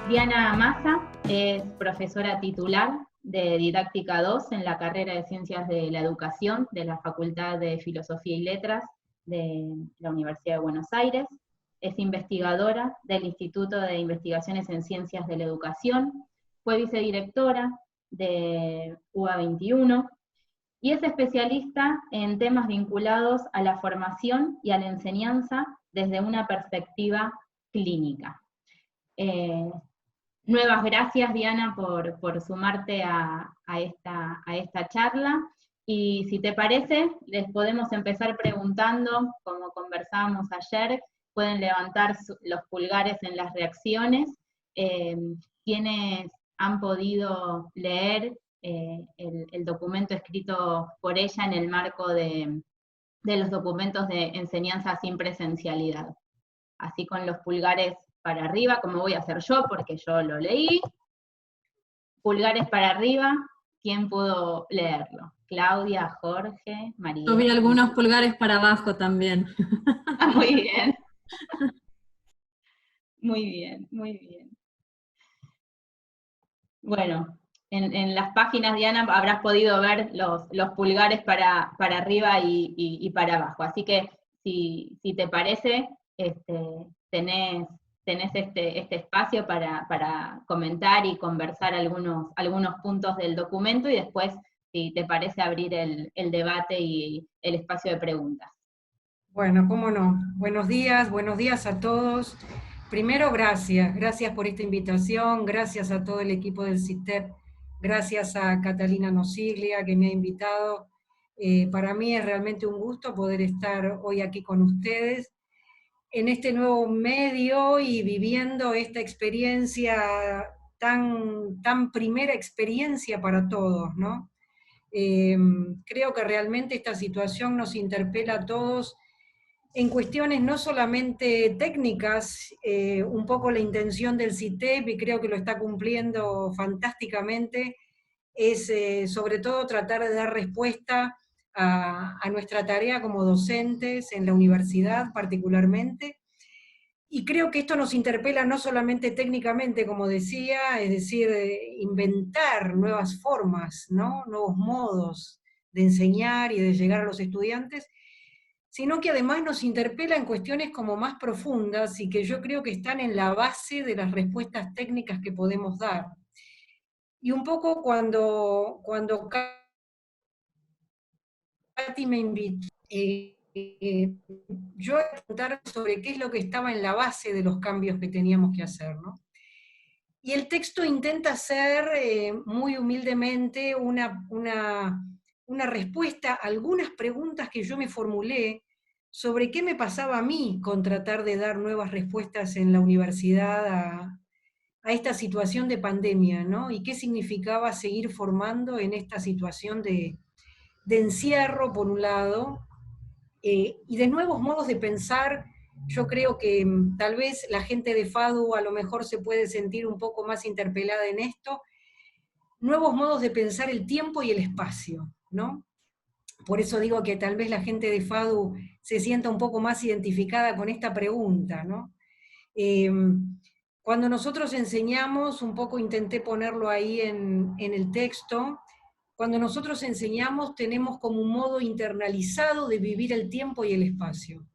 Diana Massa es profesora titular de Didáctica 2 en la carrera de Ciencias de la Educación de la Facultad de Filosofía y Letras de la Universidad de Buenos Aires. Es investigadora del Instituto de Investigaciones en Ciencias de la Educación, fue vicedirectora de UBA 21 y es especialista en temas vinculados a la formación y a la enseñanza desde una perspectiva clínica. Nuevas gracias, Diana, por sumarte a esta charla. Y si te parece, les podemos empezar preguntando, como conversábamos ayer, pueden levantar los pulgares en las reacciones. Quienes han podido leer el documento escrito por ella en el marco de los documentos de enseñanza sin presencialidad. Así con los pulgares para arriba, como voy a hacer yo, porque yo lo leí. Pulgares para arriba, ¿quién pudo leerlo? Claudia, Jorge, María. Yo vi algunos pulgares para abajo también. Ah, muy bien. Muy bien, muy bien. Bueno, en las páginas, Diana, habrás podido ver los pulgares para arriba y para abajo. Así que, si te parece, tenés este espacio para comentar y conversar algunos puntos del documento, y después, si te parece, abrir el debate y el espacio de preguntas. Bueno, cómo no. Buenos días a todos. Primero, gracias por esta invitación, gracias a todo el equipo del CITEP, gracias a Catalina Nosiglia que me ha invitado. Para mí es realmente un gusto poder estar hoy aquí con ustedes en este nuevo medio y viviendo esta experiencia tan primera experiencia para todos, ¿no? Creo que realmente esta situación nos interpela a todos en cuestiones no solamente técnicas, un poco la intención del CITEP, y creo que lo está cumpliendo fantásticamente, es sobre todo tratar de dar respuesta a nuestra tarea como docentes en la universidad particularmente. Y creo que esto nos interpela no solamente técnicamente, como decía, es decir, inventar nuevas formas, ¿no? Nuevos modos de enseñar y de llegar a los estudiantes, sino que además nos interpela en cuestiones como más profundas y que yo creo que están en la base de las respuestas técnicas que podemos dar. Y un poco cuando Katy me invitó, yo voy a preguntar sobre qué es lo que estaba en la base de los cambios que teníamos que hacer, ¿no? Y el texto intenta hacer muy humildemente una respuesta a algunas preguntas que yo me formulé sobre qué me pasaba a mí con tratar de dar nuevas respuestas en la universidad a esta situación de pandemia, ¿no? Y qué significaba seguir formando en esta situación de encierro, por un lado, y de nuevos modos de pensar. Yo creo que tal vez la gente de FADU a lo mejor se puede sentir un poco más interpelada en esto, nuevos modos de pensar el tiempo y el espacio, ¿no? Por eso digo que tal vez la gente de FADU se sienta un poco más identificada con esta pregunta, ¿no? Cuando nosotros enseñamos, un poco intenté ponerlo ahí en el texto, cuando nosotros enseñamos tenemos como un modo internalizado de vivir el tiempo y el espacio.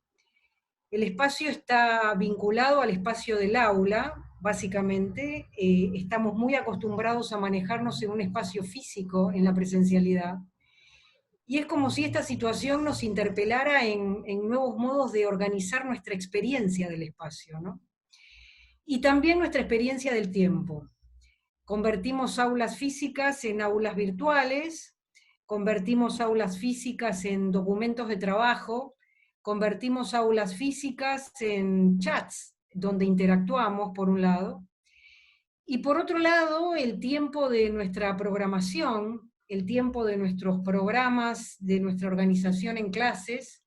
El espacio está vinculado al espacio del aula, básicamente. Estamos muy acostumbrados a manejarnos en un espacio físico en la presencialidad. Y es como si esta situación nos interpelara en nuevos modos de organizar nuestra experiencia del espacio, ¿no? Y también nuestra experiencia del tiempo. Convertimos aulas físicas en aulas virtuales, convertimos aulas físicas en documentos de trabajo, convertimos aulas físicas en chats, donde interactuamos, por un lado, y por otro lado, el tiempo de nuestra programación, el tiempo de nuestros programas, de nuestra organización en clases.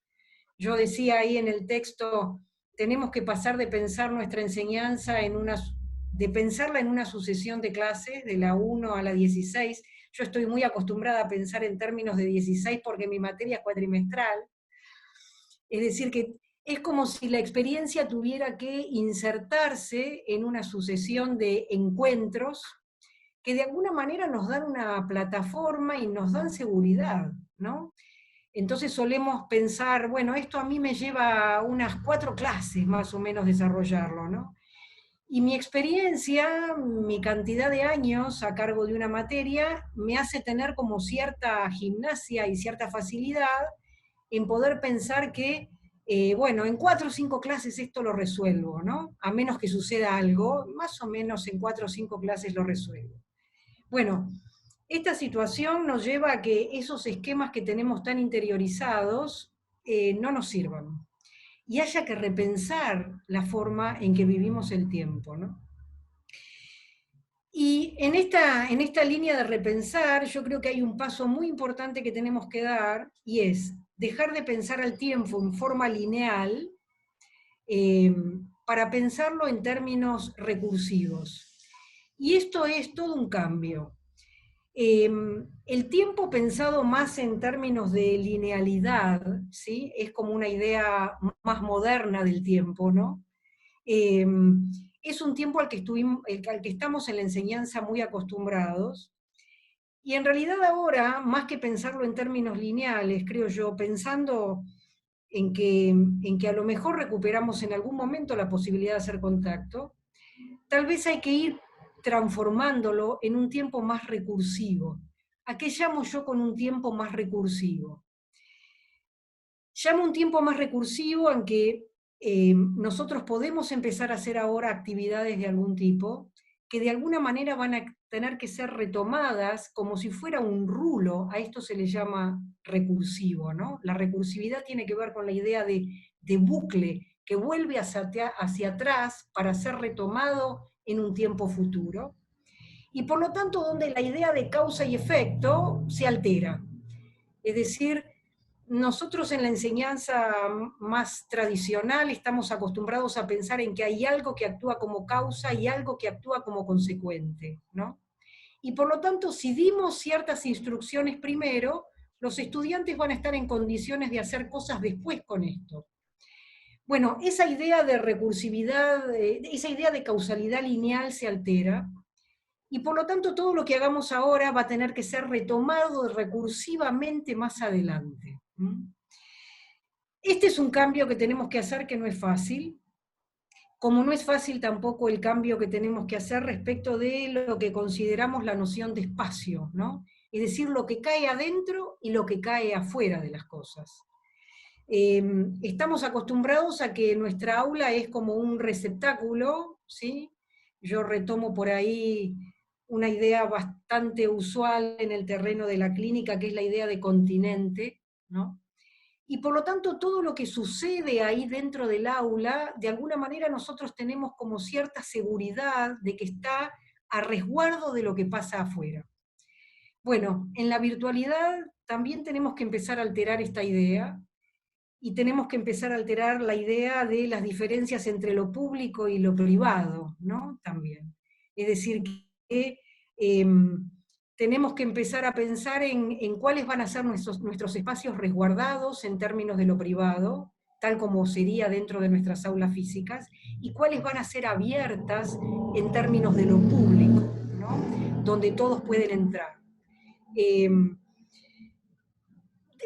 Yo decía ahí en el texto, tenemos que pasar de pensar nuestra enseñanza de pensarla en una sucesión de clases, de la 1 a la 16. Yo estoy muy acostumbrada a pensar en términos de 16 porque mi materia es cuatrimestral. Es decir, que es como si la experiencia tuviera que insertarse en una sucesión de encuentros que de alguna manera nos dan una plataforma y nos dan seguridad, ¿no? Entonces solemos pensar, bueno, esto a mí me lleva unas 4 clases más o menos desarrollarlo, ¿no? Y mi experiencia, mi cantidad de años a cargo de una materia, me hace tener como cierta gimnasia y cierta facilidad en poder pensar que, bueno, en 4 o 5 clases esto lo resuelvo, ¿no? A menos que suceda algo, más o menos en 4 o 5 clases lo resuelvo. Bueno, esta situación nos lleva a que esos esquemas que tenemos tan interiorizados no nos sirvan. Y haya que repensar la forma en que vivimos el tiempo, ¿no? Y en esta línea de repensar, yo creo que hay un paso muy importante que tenemos que dar, y es dejar de pensar al tiempo en forma lineal para pensarlo en términos recursivos. Y esto es todo un cambio. El tiempo pensado más en términos de linealidad, ¿sí? Es como una idea más moderna del tiempo, ¿no? Es un tiempo al que estamos en la enseñanza muy acostumbrados, y en realidad ahora, más que pensarlo en términos lineales, creo yo, pensando en que a lo mejor recuperamos en algún momento la posibilidad de hacer contacto, tal vez hay que ir transformándolo en un tiempo más recursivo. ¿A qué llamo yo con un tiempo más recursivo? Llamo un tiempo más recursivo en que nosotros podemos empezar a hacer ahora actividades de algún tipo que de alguna manera van a tener que ser retomadas como si fuera un rulo. A esto se le llama recursivo, ¿no? La recursividad tiene que ver con la idea de bucle que vuelve hacia atrás para ser retomado en un tiempo futuro, y por lo tanto donde la idea de causa y efecto se altera. Es decir, nosotros en la enseñanza más tradicional estamos acostumbrados a pensar en que hay algo que actúa como causa y algo que actúa como consecuente, ¿no? Y por lo tanto, si dimos ciertas instrucciones primero, los estudiantes van a estar en condiciones de hacer cosas después con esto. Bueno, esa idea de recursividad, esa idea de causalidad lineal se altera, y por lo tanto todo lo que hagamos ahora va a tener que ser retomado recursivamente más adelante. Este es un cambio que tenemos que hacer, que no es fácil, como no es fácil tampoco el cambio que tenemos que hacer respecto de lo que consideramos la noción de espacio, ¿no? Es decir, lo que cae adentro y lo que cae afuera de las cosas. Estamos acostumbrados a que nuestra aula es como un receptáculo, ¿sí? Yo retomo por ahí una idea bastante usual en el terreno de la clínica, que es la idea de continente, ¿no? Y por lo tanto todo lo que sucede ahí dentro del aula, de alguna manera nosotros tenemos como cierta seguridad de que está a resguardo de lo que pasa afuera. Bueno, en la virtualidad también tenemos que empezar a alterar esta idea, y tenemos que empezar a alterar la idea de las diferencias entre lo público y lo privado, ¿no? También. Es decir, que tenemos que empezar a pensar en cuáles van a ser nuestros espacios resguardados en términos de lo privado, tal como sería dentro de nuestras aulas físicas, y cuáles van a ser abiertas en términos de lo público, ¿no? Donde todos pueden entrar.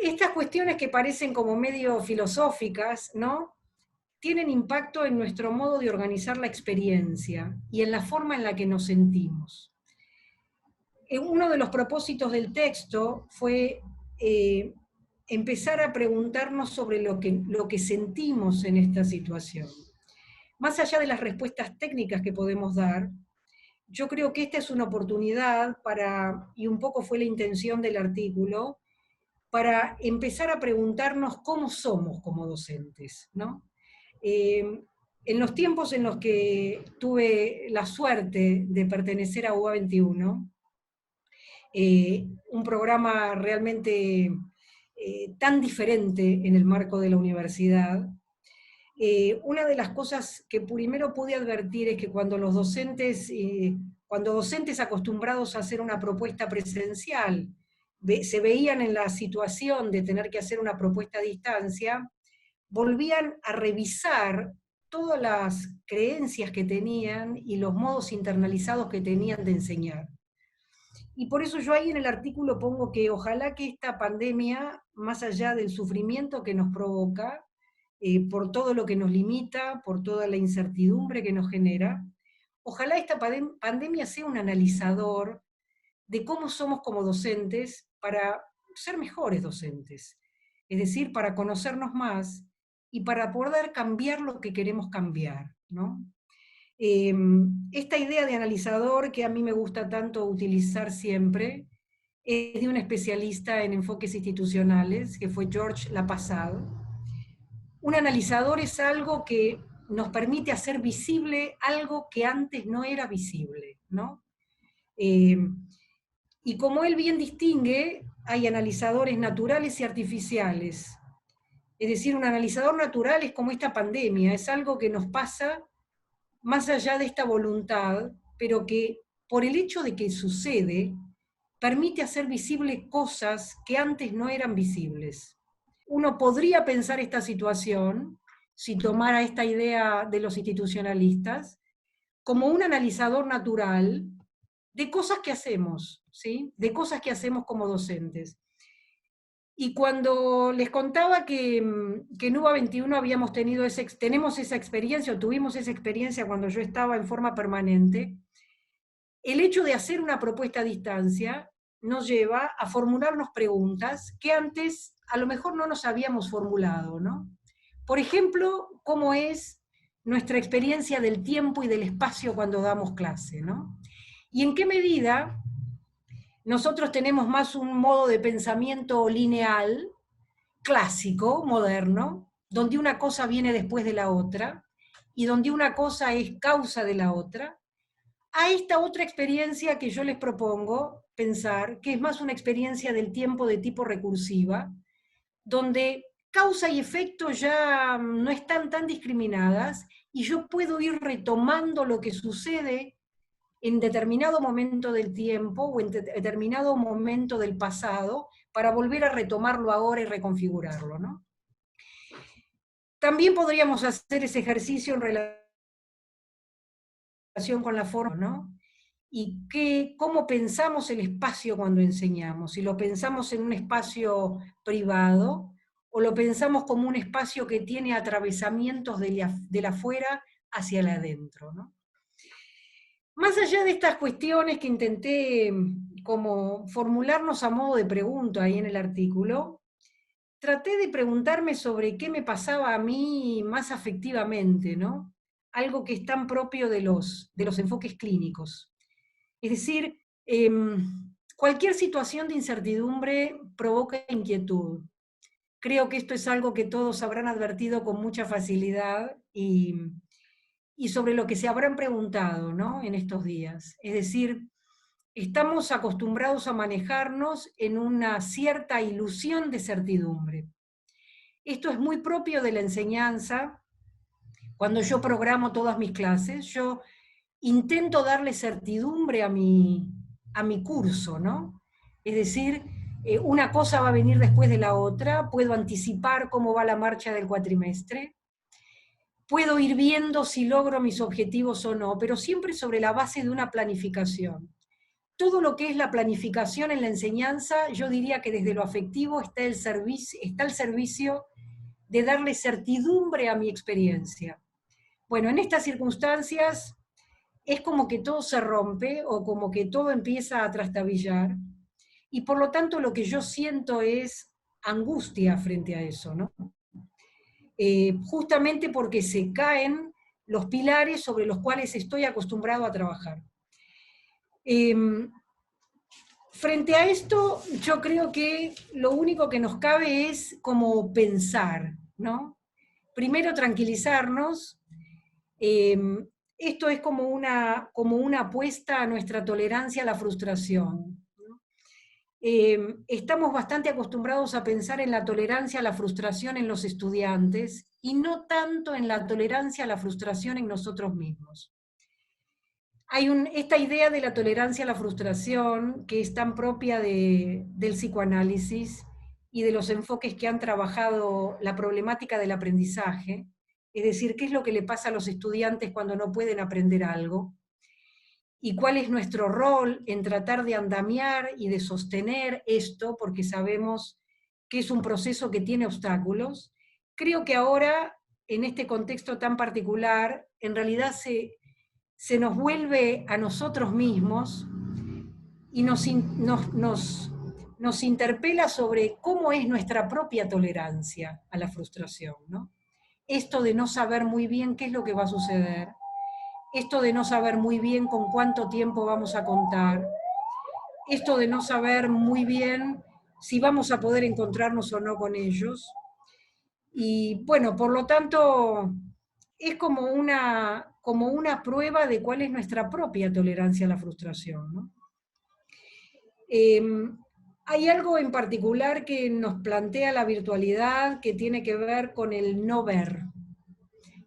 Estas cuestiones que parecen como medio filosóficas, ¿no? Tienen impacto en nuestro modo de organizar la experiencia y en la forma en la que nos sentimos. Uno de los propósitos del texto fue empezar a preguntarnos sobre lo que sentimos en esta situación. Más allá de las respuestas técnicas que podemos dar, yo creo que esta es una oportunidad para, y un poco fue la intención del artículo, para empezar a preguntarnos cómo somos como docentes, ¿no? En los tiempos en los que tuve la suerte de pertenecer a UA21, un programa realmente tan diferente en el marco de la universidad, una de las cosas que primero pude advertir es que cuando los docentes, acostumbrados a hacer una propuesta presencial, se veían en la situación de tener que hacer una propuesta a distancia, volvían a revisar todas las creencias que tenían y los modos internalizados que tenían de enseñar. Y por eso yo ahí en el artículo pongo que ojalá que esta pandemia, más allá del sufrimiento que nos provoca, por todo lo que nos limita, por toda la incertidumbre que nos genera, ojalá esta pandemia sea un analizador de cómo somos como docentes para ser mejores docentes, es decir, para conocernos más y para poder cambiar lo que queremos cambiar, ¿no? Esta idea de analizador que a mí me gusta tanto utilizar siempre es de un especialista en enfoques institucionales, que fue George Lapasad. Un analizador es algo que nos permite hacer visible algo que antes no era visible, ¿no? Y como él bien distingue, hay analizadores naturales y artificiales. Es decir, un analizador natural es como esta pandemia, es algo que nos pasa más allá de esta voluntad, pero que por el hecho de que sucede, permite hacer visibles cosas que antes no eran visibles. Uno podría pensar esta situación, si tomara esta idea de los institucionalistas, como un analizador natural de cosas que hacemos, ¿sí? De cosas que hacemos como docentes. Y cuando les contaba que en UBA 21 tenemos esa experiencia, o tuvimos esa experiencia cuando yo estaba en forma permanente, el hecho de hacer una propuesta a distancia nos lleva a formularnos preguntas que antes a lo mejor no nos habíamos formulado, ¿no? Por ejemplo, ¿cómo es nuestra experiencia del tiempo y del espacio cuando damos clase, ¿no? Y en qué medida nosotros tenemos más un modo de pensamiento lineal, clásico, moderno, donde una cosa viene después de la otra, y donde una cosa es causa de la otra, a esta otra experiencia que yo les propongo pensar, que es más una experiencia del tiempo de tipo recursiva, donde causa y efecto ya no están tan discriminadas, y yo puedo ir retomando lo que sucede en determinado momento del tiempo o en determinado momento del pasado para volver a retomarlo ahora y reconfigurarlo, ¿no? También podríamos hacer ese ejercicio en relación con la forma, ¿no? Y cómo pensamos el espacio cuando enseñamos, si lo pensamos en un espacio privado o lo pensamos como un espacio que tiene atravesamientos de la afuera hacia el adentro, ¿no? Más allá de estas cuestiones que intenté como formularnos a modo de pregunta ahí en el artículo, traté de preguntarme sobre qué me pasaba a mí más afectivamente, ¿no? Algo que es tan propio de los enfoques clínicos. Es decir, cualquier situación de incertidumbre provoca inquietud. Creo que esto es algo que todos habrán advertido con mucha facilidad y sobre lo que se habrán preguntado, ¿no? En estos días. Es decir, estamos acostumbrados a manejarnos en una cierta ilusión de certidumbre. Esto es muy propio de la enseñanza. Cuando yo programo todas mis clases, yo intento darle certidumbre a mi curso, ¿no? Es decir, una cosa va a venir después de la otra, puedo anticipar cómo va la marcha del cuatrimestre, puedo ir viendo si logro mis objetivos o no, pero siempre sobre la base de una planificación. Todo lo que es la planificación en la enseñanza, yo diría que desde lo afectivo está el servicio de darle certidumbre a mi experiencia. Bueno, en estas circunstancias es como que todo se rompe o como que todo empieza a trastabillar, y por lo tanto lo que yo siento es angustia frente a eso, ¿no? Justamente porque se caen los pilares sobre los cuales estoy acostumbrado a trabajar. Frente a esto, yo creo que lo único que nos cabe es como pensar, ¿no? Primero tranquilizarnos. Esto es como una apuesta a nuestra tolerancia a la frustración. Estamos bastante acostumbrados a pensar en la tolerancia a la frustración en los estudiantes y no tanto en la tolerancia a la frustración en nosotros mismos. Hay esta idea de la tolerancia a la frustración que es tan propia del psicoanálisis y de los enfoques que han trabajado la problemática del aprendizaje, es decir, qué es lo que le pasa a los estudiantes cuando no pueden aprender algo, y cuál es nuestro rol en tratar de andamiar y de sostener esto, porque sabemos que es un proceso que tiene obstáculos. Creo que ahora, en este contexto tan particular, en realidad se nos vuelve a nosotros mismos y nos interpela sobre cómo es nuestra propia tolerancia a la frustración, ¿no? Esto de no saber muy bien qué es lo que va a suceder, esto de no saber muy bien con cuánto tiempo vamos a contar, esto de no saber muy bien si vamos a poder encontrarnos o no con ellos. Y bueno, por lo tanto, es como una prueba de cuál es nuestra propia tolerancia a la frustración, ¿no? Hay algo en particular que nos plantea la virtualidad que tiene que ver con el no ver,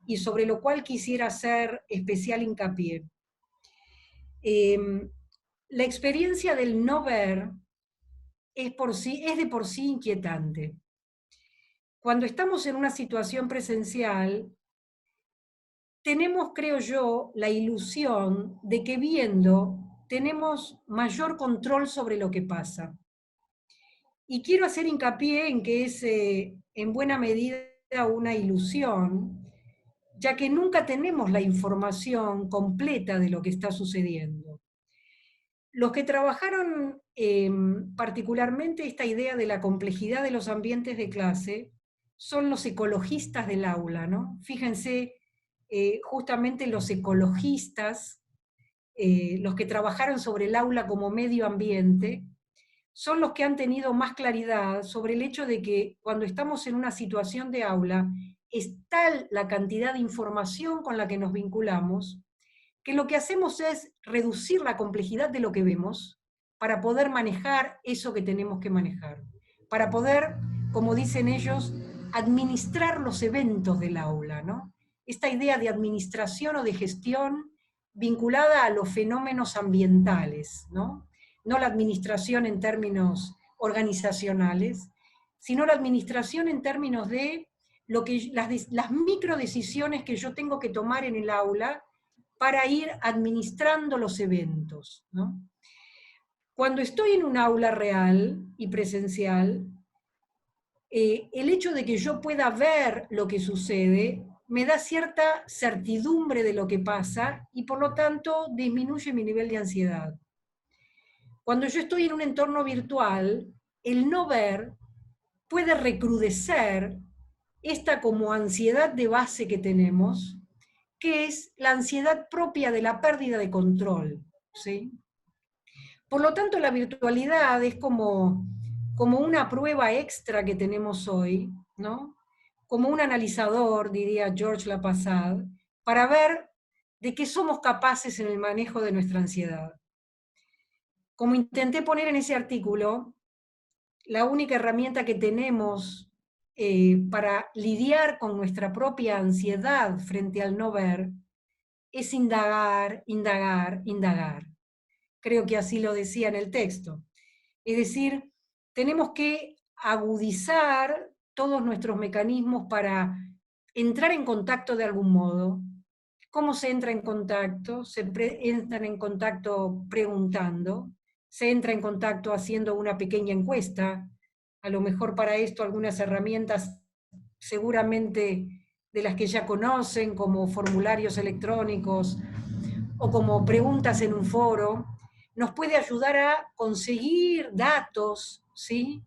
y sobre lo cual quisiera hacer especial hincapié. La experiencia del no ver es de por sí inquietante. Cuando estamos en una situación presencial, tenemos, creo yo, la ilusión de que viendo tenemos mayor control sobre lo que pasa. Y quiero hacer hincapié en que es en buena medida una ilusión, ya que nunca tenemos la información completa de lo que está sucediendo. Los que trabajaron particularmente esta idea de la complejidad de los ambientes de clase son los ecologistas del aula, ¿no? Fíjense, justamente los ecologistas, los que trabajaron sobre el aula como medio ambiente, son los que han tenido más claridad sobre el hecho de que cuando estamos en una situación de aula, es tal la cantidad de información con la que nos vinculamos, que lo que hacemos es reducir la complejidad de lo que vemos para poder manejar eso que tenemos que manejar, para poder, como dicen ellos, administrar los eventos del aula, ¿no? Esta idea de administración o de gestión vinculada a los fenómenos ambientales, ¿no? No la administración en términos organizacionales, sino la administración en términos de las microdecisiones que yo tengo que tomar en el aula para ir administrando los eventos, ¿no? Cuando estoy en un aula real y presencial, el hecho de que yo pueda ver lo que sucede me da cierta certidumbre de lo que pasa y por lo tanto disminuye mi nivel de ansiedad. Cuando yo estoy en un entorno virtual, el no ver puede recrudecer esta como ansiedad de base que tenemos, que es la ansiedad propia de la pérdida de control, ¿sí? Por lo tanto, la virtualidad es como una prueba extra que tenemos hoy, ¿no? Como un analizador, diría Georges Lapassade, para ver de qué somos capaces en el manejo de nuestra ansiedad. Como intenté poner en ese artículo, la única herramienta que tenemos para lidiar con nuestra propia ansiedad frente al no ver es indagar, indagar, indagar. Creo que así lo decía en el texto. Es decir, tenemos que agudizar todos nuestros mecanismos para entrar en contacto de algún modo. ¿Cómo se entra en contacto? Se entra en contacto preguntando, se entra en contacto haciendo una pequeña encuesta, a lo mejor para esto algunas herramientas seguramente de las que ya conocen, como formularios electrónicos o como preguntas en un foro, nos puede ayudar a conseguir datos, ¿sí?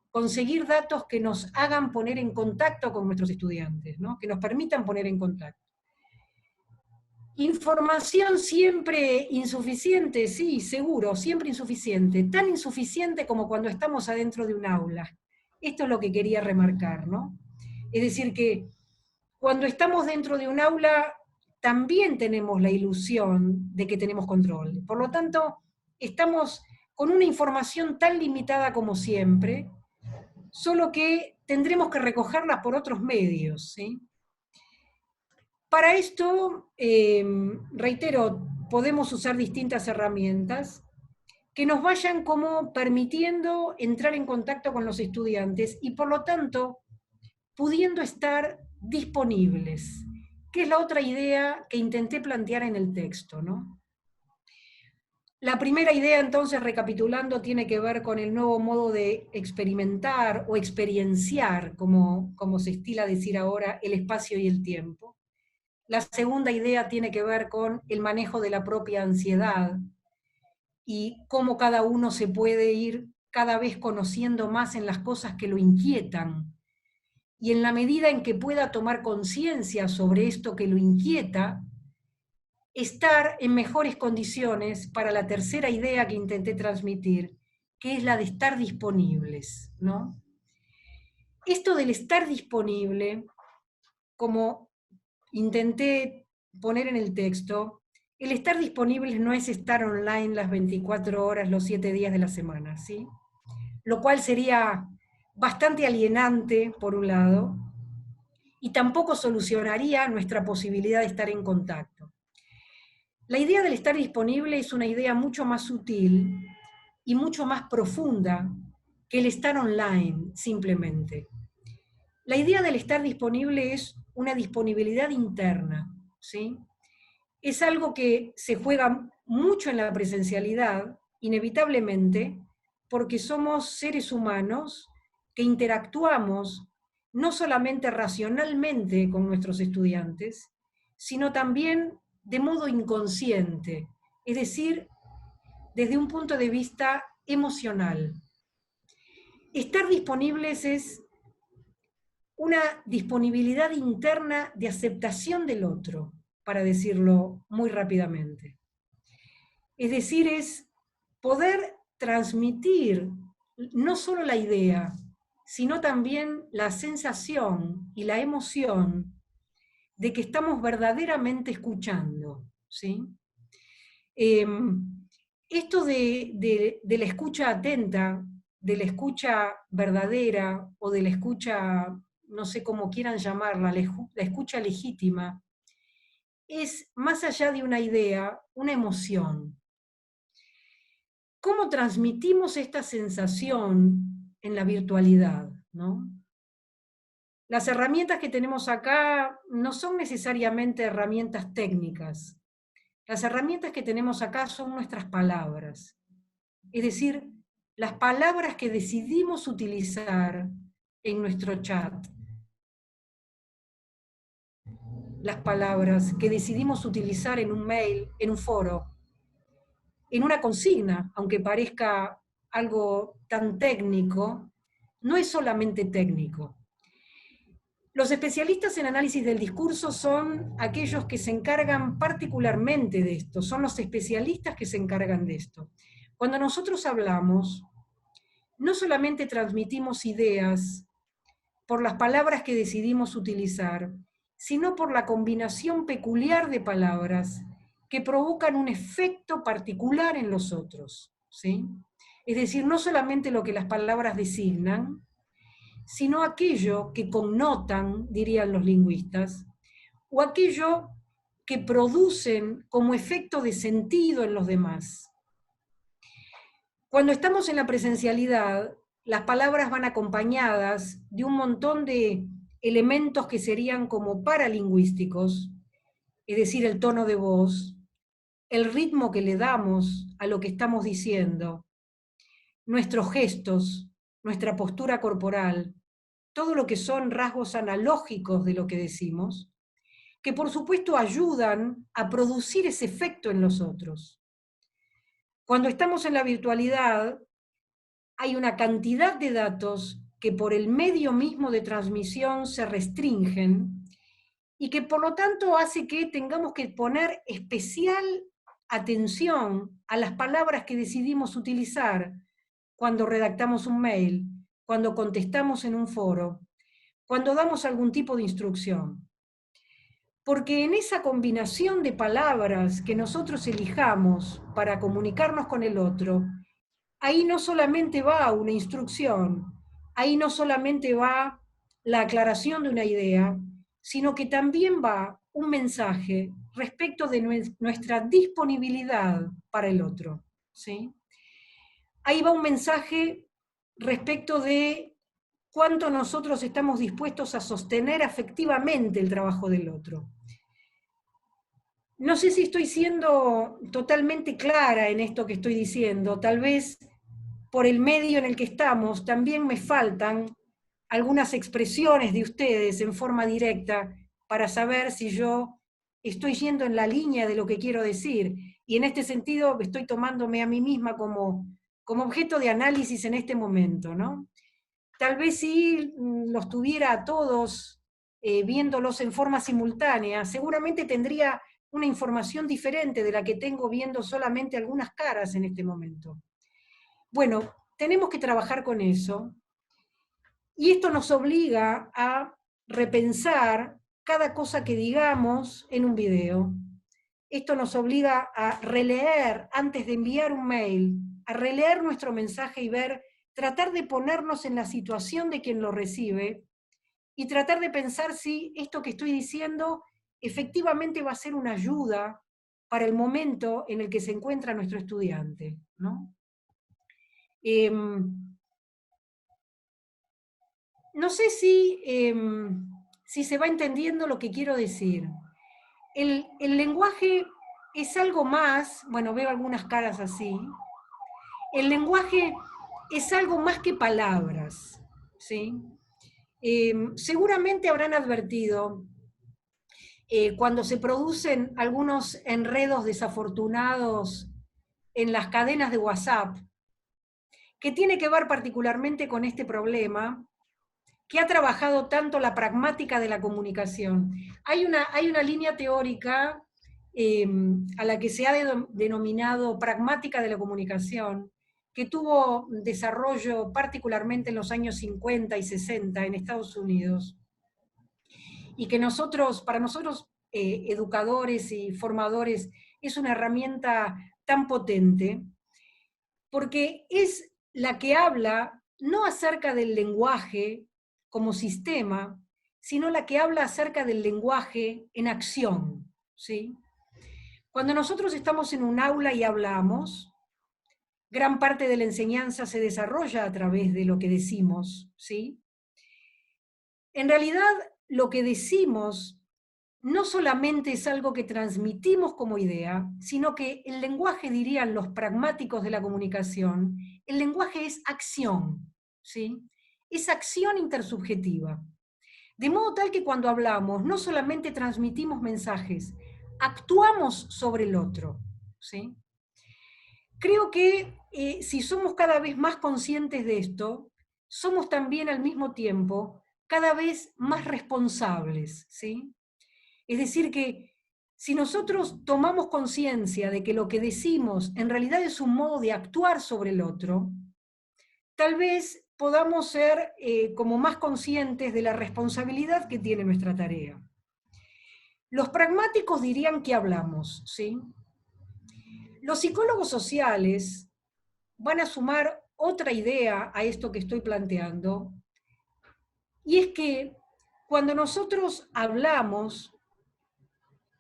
Conseguir datos que nos hagan poner en contacto con nuestros estudiantes, ¿no? Que nos permitan poner en contacto. Información siempre insuficiente, sí, seguro, siempre insuficiente, tan insuficiente como cuando estamos adentro de un aula. Esto es lo que quería remarcar, ¿no? Es decir, que cuando estamos dentro de un aula también tenemos la ilusión de que tenemos control. Por lo tanto, estamos con una información tan limitada como siempre, solo que tendremos que recogerla por otros medios, ¿sí? Para esto, reitero, podemos usar distintas herramientas. que nos vayan como permitiendo entrar en contacto con los estudiantes y por lo tanto pudiendo estar disponibles, que es la otra idea que intenté plantear en el texto, ¿no? La primera idea, entonces, recapitulando, tiene que ver con el nuevo modo de experimentar o experienciar, como se estila decir ahora, el espacio y el tiempo. La segunda idea tiene que ver con el manejo de la propia ansiedad y cómo cada uno se puede ir cada vez conociendo más en las cosas que lo inquietan. Y en la medida en que pueda tomar conciencia sobre esto que lo inquieta, estar en mejores condiciones para la tercera idea que intenté transmitir, que es la de estar disponibles, ¿no? Esto del estar disponible, como intenté poner en el texto, el estar disponible no es estar online las 24 horas, los 7 días de la semana, ¿sí? Lo cual sería bastante alienante, por un lado, y tampoco solucionaría nuestra posibilidad de estar en contacto. La idea del estar disponible es una idea mucho más sutil y mucho más profunda que el estar online, simplemente. La idea del estar disponible es una disponibilidad interna, ¿sí? Es algo que se juega mucho en la presencialidad, inevitablemente, porque somos seres humanos que interactuamos no solamente racionalmente con nuestros estudiantes, sino también de modo inconsciente, es decir, desde un punto de vista emocional. Estar disponibles es una disponibilidad interna de aceptación del otro, para decirlo muy rápidamente. Es decir, es poder transmitir no solo la idea, sino también la sensación y la emoción de que estamos verdaderamente escuchando, ¿sí? Esto de la escucha atenta, de la escucha verdadera o de la escucha, no sé cómo quieran llamarla, la escucha legítima, es más allá de una idea, una emoción. ¿Cómo transmitimos esta sensación en la virtualidad, ¿no? Las herramientas que tenemos acá no son necesariamente herramientas técnicas. Las herramientas que tenemos acá son nuestras palabras. Es decir, las palabras que decidimos utilizar en nuestro chat. Las palabras que decidimos utilizar en un mail, en un foro, en una consigna, aunque parezca algo tan técnico, no es solamente técnico. Los especialistas en análisis del discurso son aquellos que se encargan particularmente de esto, son los especialistas que se encargan de esto. Cuando nosotros hablamos, no solamente transmitimos ideas por las palabras que decidimos utilizar, sino por la combinación peculiar de palabras que provocan un efecto particular en los otros, ¿sí? Es decir, no solamente lo que las palabras designan, sino aquello que connotan, dirían los lingüistas, o aquello que producen como efecto de sentido en los demás. Cuando estamos en la presencialidad, las palabras van acompañadas de un montón de elementos que serían como paralingüísticos, es decir, el tono de voz, el ritmo que le damos a lo que estamos diciendo, nuestros gestos, nuestra postura corporal, todo lo que son rasgos analógicos de lo que decimos, que por supuesto ayudan a producir ese efecto en los otros. Cuando estamos en la virtualidad, hay una cantidad de datos que por el medio mismo de transmisión se restringen y que por lo tanto hace que tengamos que poner especial atención a las palabras que decidimos utilizar cuando redactamos un mail, cuando contestamos en un foro, cuando damos algún tipo de instrucción. Porque en esa combinación de palabras que nosotros elijamos para comunicarnos con el otro, ahí no solamente va una instrucción, ahí no solamente va la aclaración de una idea, sino que también va un mensaje respecto de nuestra disponibilidad para el otro, ¿sí? ahí va un mensaje respecto de cuánto nosotros estamos dispuestos a sostener afectivamente el trabajo del otro. No sé si estoy siendo totalmente clara en esto que estoy diciendo, tal vez por el medio en el que estamos también me faltan algunas expresiones de ustedes en forma directa para saber si yo estoy yendo en la línea de lo que quiero decir. Y en este sentido estoy tomándome a mí misma como objeto de análisis en este momento, ¿no? Tal vez si los tuviera a todos viéndolos en forma simultánea, seguramente tendría una información diferente de la que tengo viendo solamente algunas caras en este momento. Bueno, tenemos que trabajar con eso, y esto nos obliga a repensar cada cosa que digamos en un video. Esto nos obliga a releer, antes de enviar un mail, a releer nuestro mensaje y ver, tratar de ponernos en la situación de quien lo recibe y tratar de pensar si esto que estoy diciendo efectivamente va a ser una ayuda para el momento en el que se encuentra nuestro estudiante, ¿no? No sé si se va entendiendo lo que quiero decir. El lenguaje es algo más, bueno, veo algunas caras así. El lenguaje es algo más que palabras, ¿sí? Seguramente habrán advertido cuando se producen algunos enredos desafortunados en las cadenas de WhatsApp, que tiene que ver particularmente con este problema, que ha trabajado tanto la pragmática de la comunicación. Hay una línea teórica a la que se ha denominado pragmática de la comunicación, que tuvo desarrollo particularmente en los años 50 y 60 en Estados Unidos, y que para nosotros educadores y formadores, es una herramienta tan potente, porque es la que habla no acerca del lenguaje como sistema, sino la que habla acerca del lenguaje en acción, ¿sí? Cuando nosotros estamos en un aula y hablamos, gran parte de la enseñanza se desarrolla a través de lo que decimos, ¿sí? En realidad, lo que decimos no solamente es algo que transmitimos como idea, sino que el lenguaje, dirían los pragmáticos de la comunicación, el lenguaje es acción, ¿sí? Es acción intersubjetiva. De modo tal que cuando hablamos, no solamente transmitimos mensajes, actuamos sobre el otro, ¿sí? Creo que si somos cada vez más conscientes de esto, somos también al mismo tiempo cada vez más responsables, ¿sí? Es decir, que si nosotros tomamos conciencia de que lo que decimos en realidad es un modo de actuar sobre el otro, tal vez podamos ser como más conscientes de la responsabilidad que tiene nuestra tarea. Los pragmáticos dirían que hablamos, ¿sí? Los psicólogos sociales van a sumar otra idea a esto que estoy planteando, y es que cuando nosotros hablamos,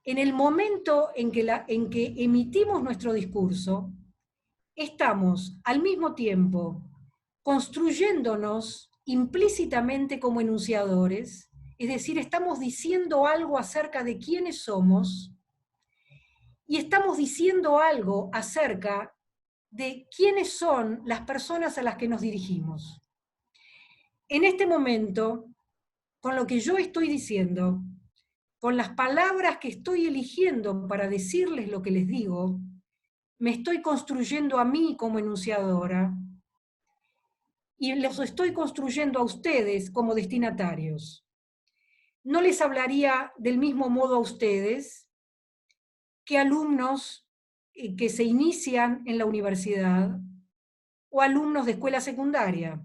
en el momento en que emitimos nuestro discurso, estamos al mismo tiempo construyéndonos implícitamente como enunciadores, es decir, estamos diciendo algo acerca de quiénes somos y estamos diciendo algo acerca de quiénes son las personas a las que nos dirigimos. En este momento, con lo que yo estoy diciendo, con las palabras que estoy eligiendo para decirles lo que les digo, me estoy construyendo a mí como enunciadora y los estoy construyendo a ustedes como destinatarios. No les hablaría del mismo modo a ustedes que alumnos que se inician en la universidad o alumnos de escuela secundaria.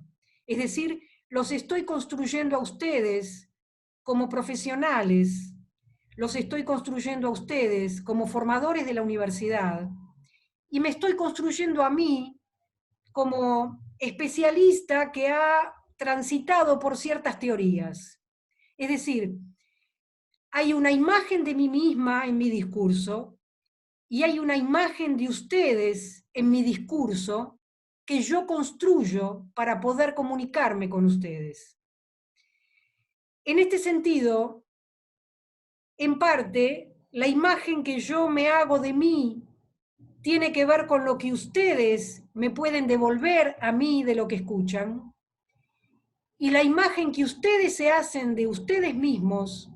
Es decir, los estoy construyendo a ustedes como profesionales, los estoy construyendo a ustedes como formadores de la universidad, y me estoy construyendo a mí como especialista que ha transitado por ciertas teorías. Es decir, hay una imagen de mí misma en mi discurso y hay una imagen de ustedes en mi discurso que yo construyo para poder comunicarme con ustedes. En este sentido, en parte, la imagen que yo me hago de mí tiene que ver con lo que ustedes me pueden devolver a mí de lo que escuchan, y la imagen que ustedes se hacen de ustedes mismos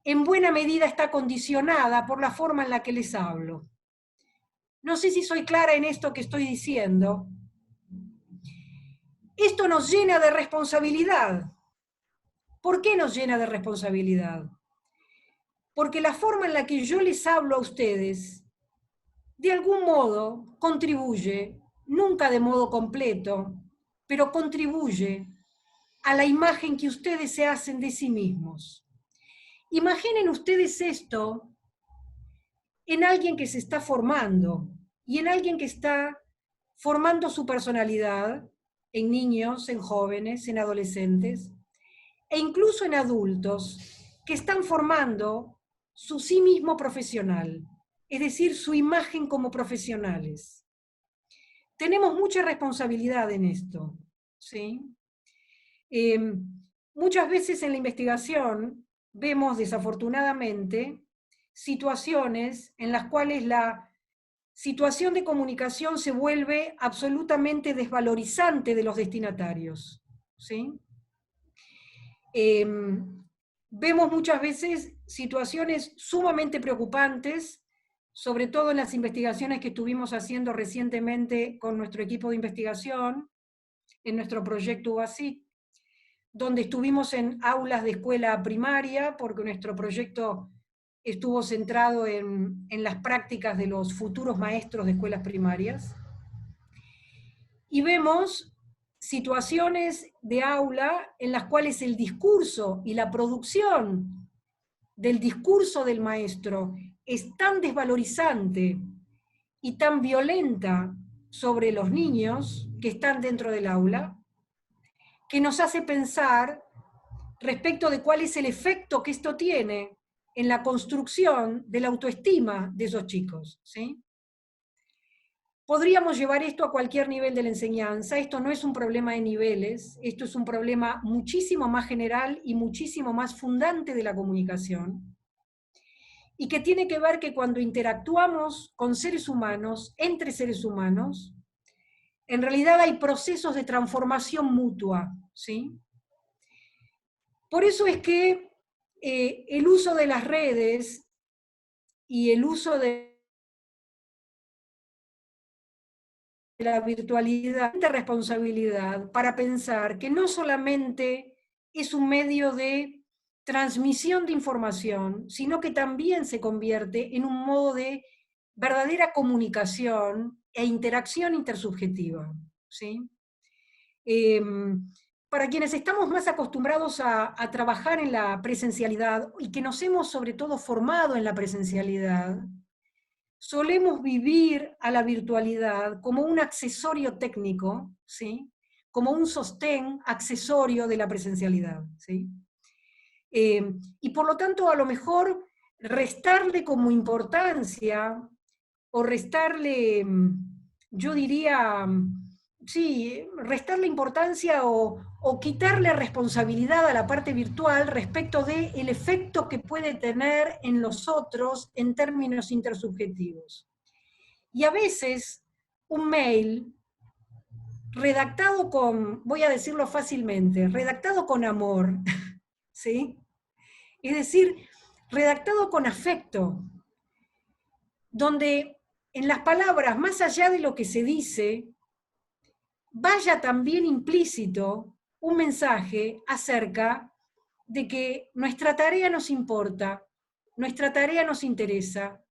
en buena medida está condicionada por la forma en la que les hablo. No sé si soy clara en esto que estoy diciendo. Esto nos llena de responsabilidad. ¿Por qué nos llena de responsabilidad? Porque la forma en la que yo les hablo a ustedes, de algún modo, contribuye, nunca de modo completo, pero contribuye a la imagen que ustedes se hacen de sí mismos. Imaginen ustedes esto en alguien que se está formando y en alguien que está formando su personalidad, en niños, en jóvenes, en adolescentes, e incluso en adultos que están formando su sí mismo profesional, es decir, su imagen como profesionales. Tenemos mucha responsabilidad en esto, ¿sí? Muchas veces en la investigación vemos desafortunadamente situaciones en las cuales la situación de comunicación se vuelve absolutamente desvalorizante de los destinatarios, ¿sí? Vemos muchas veces situaciones sumamente preocupantes, sobre todo en las investigaciones que estuvimos haciendo recientemente con nuestro equipo de investigación, en nuestro proyecto UASIC, donde estuvimos en aulas de escuela primaria, porque nuestro proyecto estuvo centrado en las prácticas de los futuros maestros de escuelas primarias. Y vemos situaciones de aula en las cuales el discurso y la producción del discurso del maestro es tan desvalorizante y tan violenta sobre los niños que están dentro del aula, que nos hace pensar respecto de cuál es el efecto que esto tiene en la construcción de la autoestima de esos chicos, ¿sí? Podríamos llevar esto a cualquier nivel de la enseñanza. Esto no es un problema de niveles, esto es un problema muchísimo más general y muchísimo más fundante de la comunicación, y que tiene que ver que cuando interactuamos con seres humanos, entre seres humanos, en realidad hay procesos de transformación mutua, ¿sí? Por eso es que el uso de las redes y el uso de la virtualidad de responsabilidad para pensar que no solamente es un medio de transmisión de información, sino que también se convierte en un modo de verdadera comunicación e interacción intersubjetiva, ¿sí? Para quienes estamos más acostumbrados a trabajar en la presencialidad y que nos hemos sobre todo formado en la presencialidad, solemos vivir a la virtualidad como un accesorio técnico, ¿sí? Como un sostén accesorio de la presencialidad, ¿sí? Y por lo tanto, a lo mejor restarle como importancia, o restarle, yo diría, sí, restarle importancia o quitarle responsabilidad a la parte virtual respecto del efecto que puede tener en los otros en términos intersubjetivos. Y a veces un mail redactado con, voy a decirlo fácilmente, redactado con amor, ¿sí? Es decir, redactado con afecto, donde en las palabras, más allá de lo que se dice, vaya también implícito un mensaje acerca de que nuestra tarea nos importa, nuestra tarea nos interesa,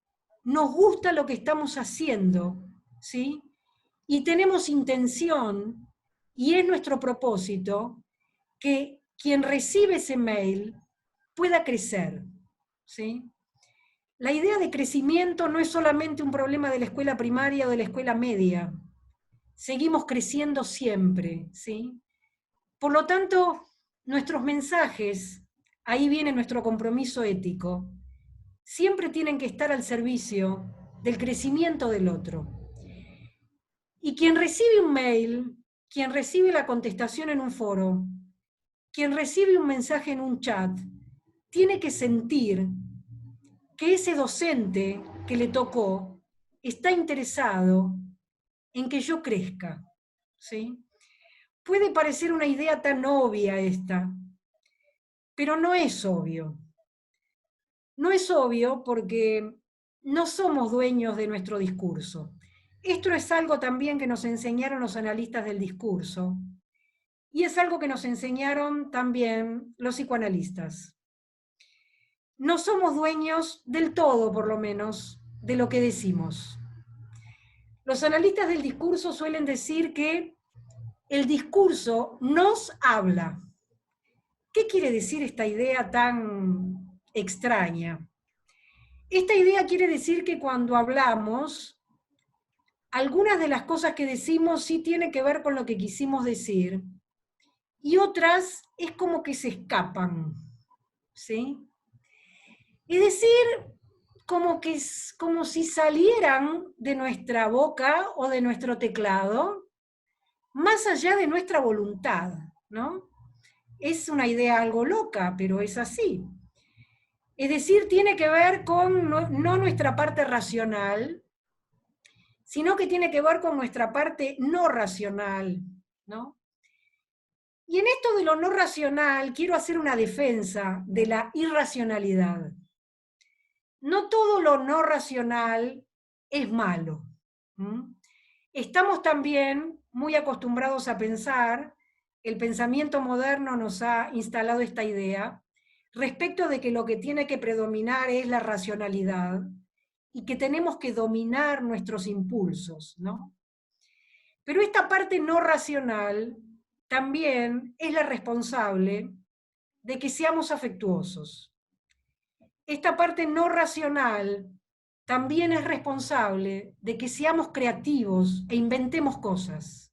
nos gusta lo que estamos haciendo, ¿sí? Y tenemos intención, y es nuestro propósito, que quien recibe ese mail pueda crecer, ¿sí? La idea de crecimiento no es solamente un problema de la escuela primaria o de la escuela media. Seguimos creciendo siempre, ¿sí? Por lo tanto, nuestros mensajes, ahí viene nuestro compromiso ético, siempre tienen que estar al servicio del crecimiento del otro. Y quien recibe un mail, quien recibe la contestación en un foro, quien recibe un mensaje en un chat, tiene que sentir que ese docente que le tocó está interesado en que yo crezca, ¿sí? Puede parecer una idea tan obvia esta, pero no es obvio. No es obvio porque no somos dueños de nuestro discurso. Esto es algo también que nos enseñaron los analistas del discurso y es algo que nos enseñaron también los psicoanalistas. No somos dueños del todo, por lo menos, de lo que decimos. Los analistas del discurso suelen decir que el discurso nos habla. ¿Qué quiere decir esta idea tan extraña? Esta idea quiere decir que cuando hablamos, algunas de las cosas que decimos sí tienen que ver con lo que quisimos decir, y otras es como que se escapan, ¿sí? Es decir, como si salieran de nuestra boca o de nuestro teclado, más allá de nuestra voluntad, ¿no? Es una idea algo loca, pero es así. Es decir, tiene que ver con no nuestra parte racional, sino que tiene que ver con nuestra parte no racional, ¿no? Y en esto de lo no racional quiero hacer una defensa de la irracionalidad. No todo lo no racional es malo. Estamos también muy acostumbrados a pensar, el pensamiento moderno nos ha instalado esta idea, respecto de que lo que tiene que predominar es la racionalidad y que tenemos que dominar nuestros impulsos, ¿no? Pero esta parte no racional también es la responsable de que seamos afectuosos. Esta parte no racional también es responsable de que seamos creativos e inventemos cosas.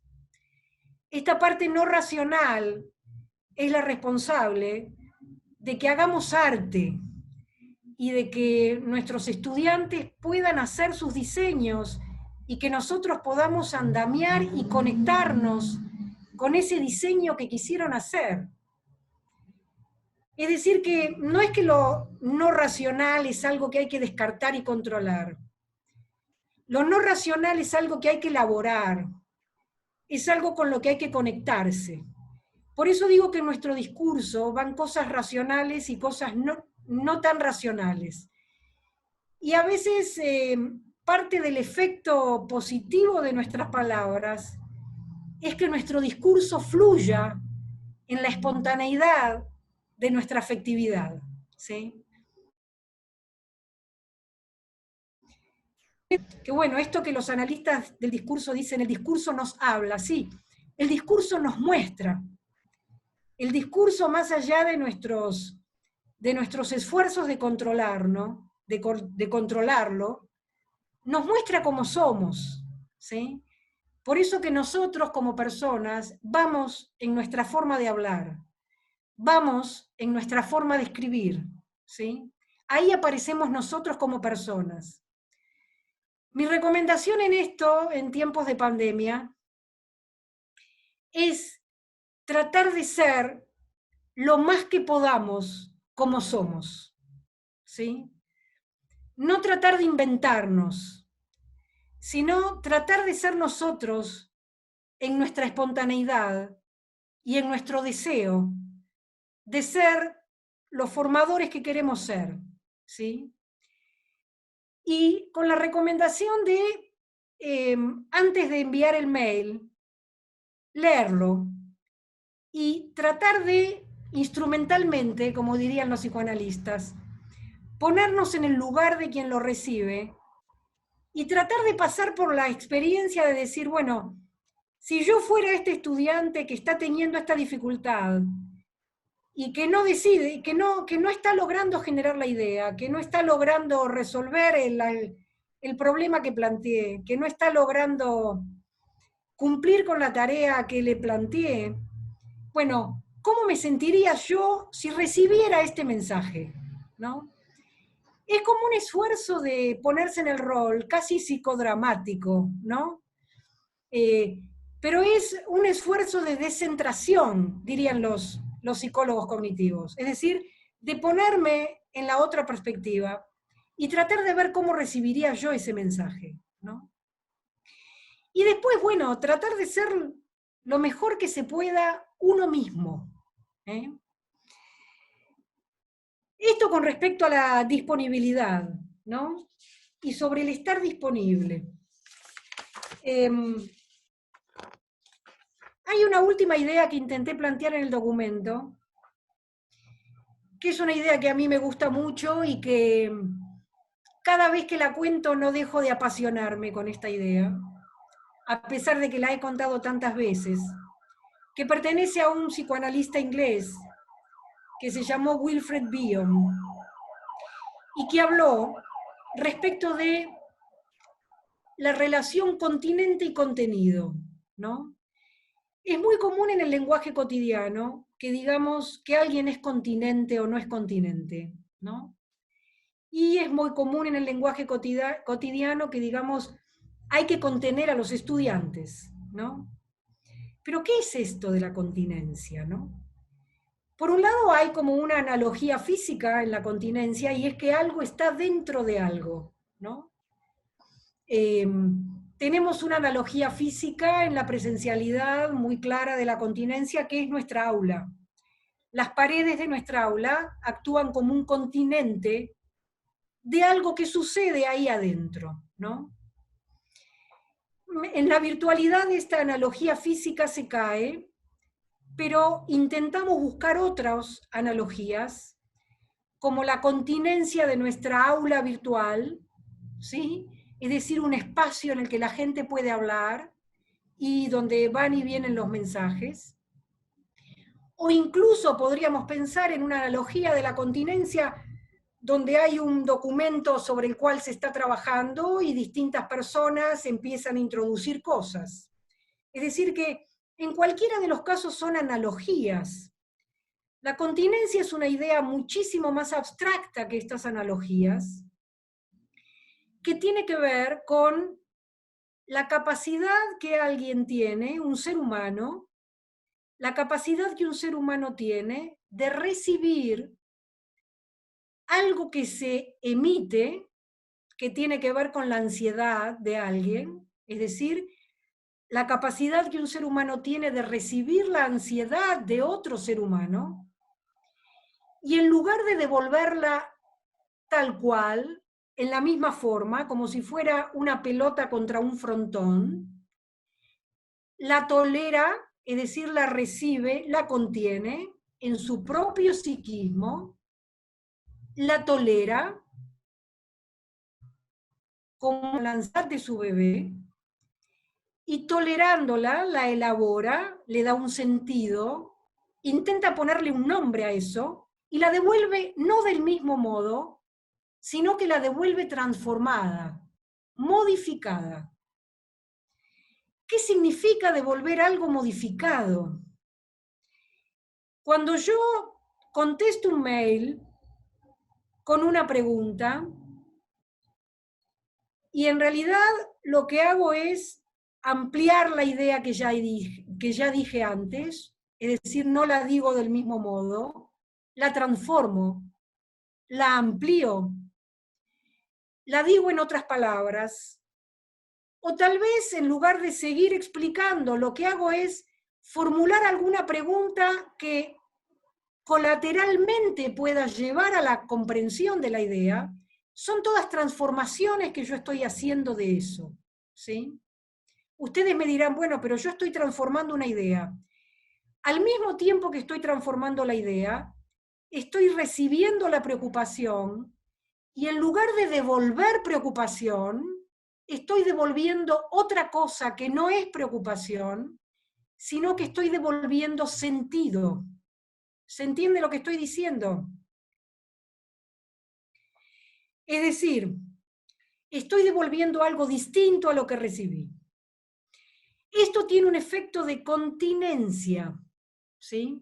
Esta parte no racional es la responsable de que hagamos arte y de que nuestros estudiantes puedan hacer sus diseños y que nosotros podamos andamiar y conectarnos con ese diseño que quisieron hacer. Es decir, que no es que lo no racional es algo que hay que descartar y controlar. Lo no racional es algo que hay que elaborar, es algo con lo que hay que conectarse. Por eso digo que en nuestro discurso van cosas racionales y cosas no tan racionales. Y a veces parte del efecto positivo de nuestras palabras es que nuestro discurso fluya en la espontaneidad de nuestra afectividad, ¿sí? Que bueno, esto que los analistas del discurso dicen, el discurso nos habla, sí, el discurso nos muestra. El discurso, más allá de nuestros esfuerzos de controlarlo, de controlarlo, nos muestra cómo somos, ¿sí? Por eso que nosotros como personas vamos en nuestra forma de hablar, vamos en nuestra forma de escribir, ¿sí? Ahí aparecemos nosotros como personas. Mi recomendación en esto, en tiempos de pandemia, es tratar de ser lo más que podamos como somos, ¿sí? No tratar de inventarnos, sino tratar de ser nosotros en nuestra espontaneidad y en nuestro deseo de ser los formadores que queremos ser, ¿sí? Y con la recomendación de, antes de enviar el mail, leerlo y tratar de, instrumentalmente, como dirían los psicoanalistas, ponernos en el lugar de quien lo recibe y tratar de pasar por la experiencia de decir, bueno, si yo fuera este estudiante que está teniendo esta dificultad y que no decide, que no está logrando generar la idea, que no está logrando resolver el problema que planteé, que no está logrando cumplir con la tarea que le planteé, bueno, ¿cómo me sentiría yo si recibiera este mensaje? ¿No? Es como un esfuerzo de ponerse en el rol, casi psicodramático, ¿no? pero es un esfuerzo de descentración, dirían los psicólogos cognitivos, es decir, de ponerme en la otra perspectiva y tratar de ver cómo recibiría yo ese mensaje, ¿no? Y después, bueno, tratar de ser lo mejor que se pueda uno mismo, ¿eh? Esto con respecto a la disponibilidad, ¿no? Y sobre el estar disponible. Hay una última idea que intenté plantear en el documento, que es una idea que a mí me gusta mucho y que cada vez que la cuento no dejo de apasionarme con esta idea, a pesar de que la he contado tantas veces, que pertenece a un psicoanalista inglés que se llamó Wilfred Bion y que habló respecto de la relación continente y contenido, ¿no? Es muy común en el lenguaje cotidiano que digamos que alguien es continente o no es continente, ¿no? Y es muy común en el lenguaje cotidiano que digamos hay que contener a los estudiantes, ¿no? Pero ¿qué es esto de la continencia, no? Por un lado hay como una analogía física en la continencia y es que algo está dentro de algo, ¿no? Tenemos una analogía física en la presencialidad muy clara de la continencia, que es nuestra aula. Las paredes de nuestra aula actúan como un continente de algo que sucede ahí adentro, ¿no? En la virtualidad esta analogía física se cae, pero intentamos buscar otras analogías, como la continencia de nuestra aula virtual, ¿sí? Es decir, un espacio en el que la gente puede hablar y donde van y vienen los mensajes. O incluso podríamos pensar en una analogía de la continencia donde hay un documento sobre el cual se está trabajando y distintas personas empiezan a introducir cosas. Es decir, que en cualquiera de los casos son analogías. La continencia es una idea muchísimo más abstracta que estas analogías, que tiene que ver con la capacidad que alguien tiene, un ser humano, la capacidad que un ser humano tiene de recibir algo que se emite, que tiene que ver con la ansiedad de alguien, es decir, la capacidad que un ser humano tiene de recibir la ansiedad de otro ser humano, y en lugar de devolverla tal cual, en la misma forma, como si fuera una pelota contra un frontón, la tolera, es decir, la recibe, la contiene en su propio psiquismo, la tolera como lanzar de su bebé, y tolerándola, la elabora, le da un sentido, intenta ponerle un nombre a eso, y la devuelve no del mismo modo, sino que la devuelve transformada, modificada. ¿Qué significa devolver algo modificado? Cuando yo contesto un mail con una pregunta, y en realidad lo que hago es ampliar la idea que ya dije antes, es decir, no la digo del mismo modo, la transformo, la amplío, la digo en otras palabras, o tal vez en lugar de seguir explicando, lo que hago es formular alguna pregunta que colateralmente pueda llevar a la comprensión de la idea. Son todas transformaciones que yo estoy haciendo de eso, ¿sí? Ustedes me dirán, bueno, pero yo estoy transformando una idea. Al mismo tiempo que estoy transformando la idea, estoy recibiendo la preocupación y en lugar de devolver preocupación, estoy devolviendo otra cosa que no es preocupación, sino que estoy devolviendo sentido. ¿Se entiende lo que estoy diciendo? Es decir, estoy devolviendo algo distinto a lo que recibí. Esto tiene un efecto de continencia, ¿sí?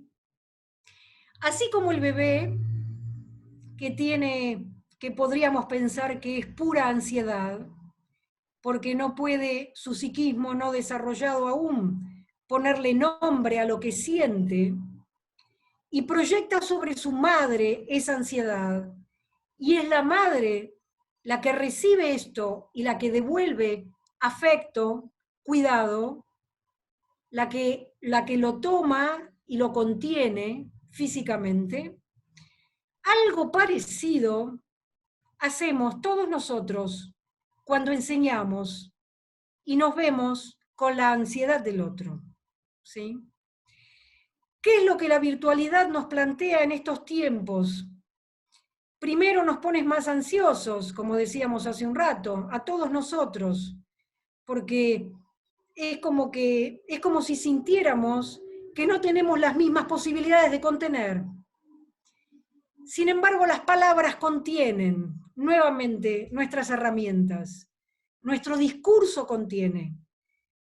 Así como el bebé que podríamos pensar que es pura ansiedad, porque no puede su psiquismo no desarrollado aún ponerle nombre a lo que siente, y proyecta sobre su madre esa ansiedad, y es la madre la que recibe esto y la que devuelve afecto, cuidado, la que lo toma y lo contiene físicamente. Algo parecido hacemos todos nosotros cuando enseñamos y nos vemos con la ansiedad del otro, ¿sí? ¿Qué es lo que la virtualidad nos plantea en estos tiempos? Primero nos pones más ansiosos, como decíamos hace un rato, a todos nosotros, porque es como si sintiéramos que no tenemos las mismas posibilidades de contener. Sin embargo, las palabras contienen nuevamente nuestras herramientas. Nuestro discurso contiene.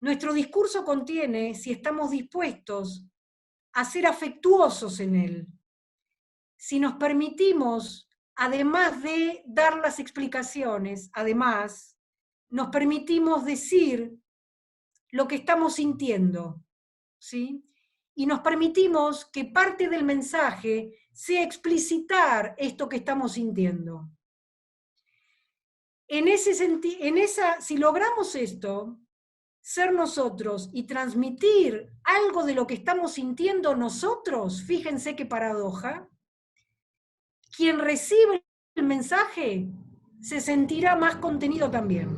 Nuestro discurso contiene si estamos dispuestos a ser afectuosos en él. Si nos permitimos, además de dar las explicaciones, además, nos permitimos decir lo que estamos sintiendo, ¿sí? Y nos permitimos que parte del mensaje sea explicitar esto que estamos sintiendo. Si logramos esto, ser nosotros y transmitir algo de lo que estamos sintiendo nosotros, fíjense qué paradoja, quien recibe el mensaje se sentirá más contenido también.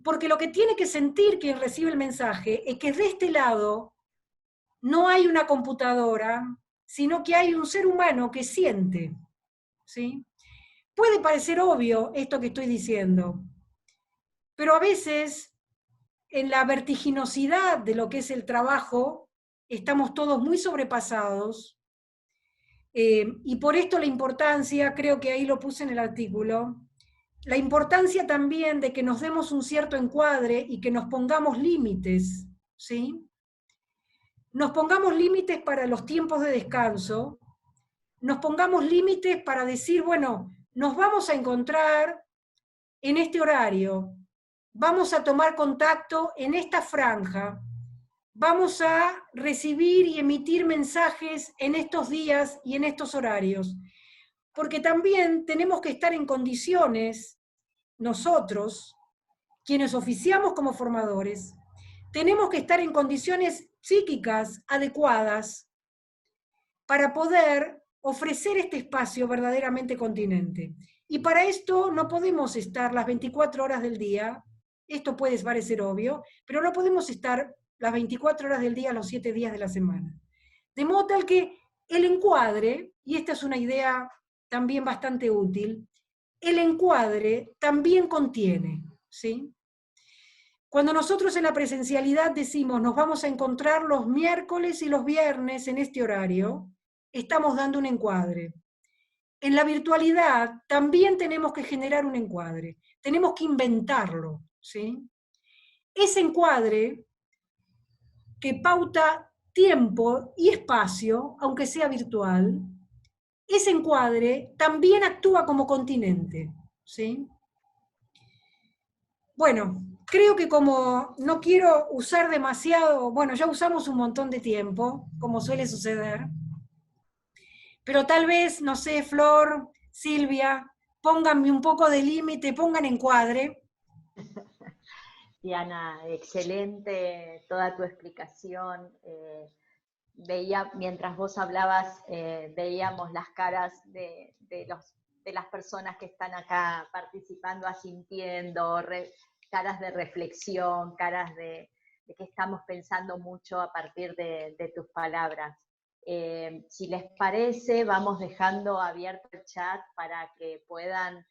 Porque lo que tiene que sentir quien recibe el mensaje es que de este lado no hay una computadora, sino que hay un ser humano que siente, ¿sí? Puede parecer obvio esto que estoy diciendo, pero a veces en la vertiginosidad de lo que es el trabajo estamos todos muy sobrepasados, y por esto la importancia, creo que ahí lo puse en el artículo, la importancia también de que nos demos un cierto encuadre y que nos pongamos límites, ¿sí? Nos pongamos límites para los tiempos de descanso, nos pongamos límites para decir, bueno, nos vamos a encontrar en este horario, vamos a tomar contacto en esta franja, vamos a recibir y emitir mensajes en estos días y en estos horarios, porque también tenemos que estar en condiciones, nosotros, quienes oficiamos como formadores, tenemos que estar en condiciones psíquicas adecuadas para poder ofrecer este espacio verdaderamente continente. Y para esto no podemos estar las 24 horas del día, esto puede parecer obvio, pero no podemos estar las 24 horas del día los 7 días de la semana. De modo tal que el encuadre, y esta es una idea también bastante útil, el encuadre también contiene, ¿sí? Cuando nosotros en la presencialidad decimos nos vamos a encontrar los miércoles y los viernes en este horario, estamos dando un encuadre. En la virtualidad también tenemos que generar un encuadre, tenemos que inventarlo, ¿sí? Ese encuadre que pauta tiempo y espacio, aunque sea virtual, ese encuadre también actúa como continente, ¿sí? Bueno, creo que como no quiero usar demasiado, bueno, ya usamos un montón de tiempo, como suele suceder, pero tal vez, no sé, Flor, Silvia, pónganme un poco de límite, pongan encuadre. Diana, excelente toda tu explicación. Mientras vos hablabas, veíamos las caras de las personas que están acá participando, asintiendo, caras de reflexión, caras de que estamos pensando mucho a partir de tus palabras. Si les parece, vamos dejando abierto el chat para que puedan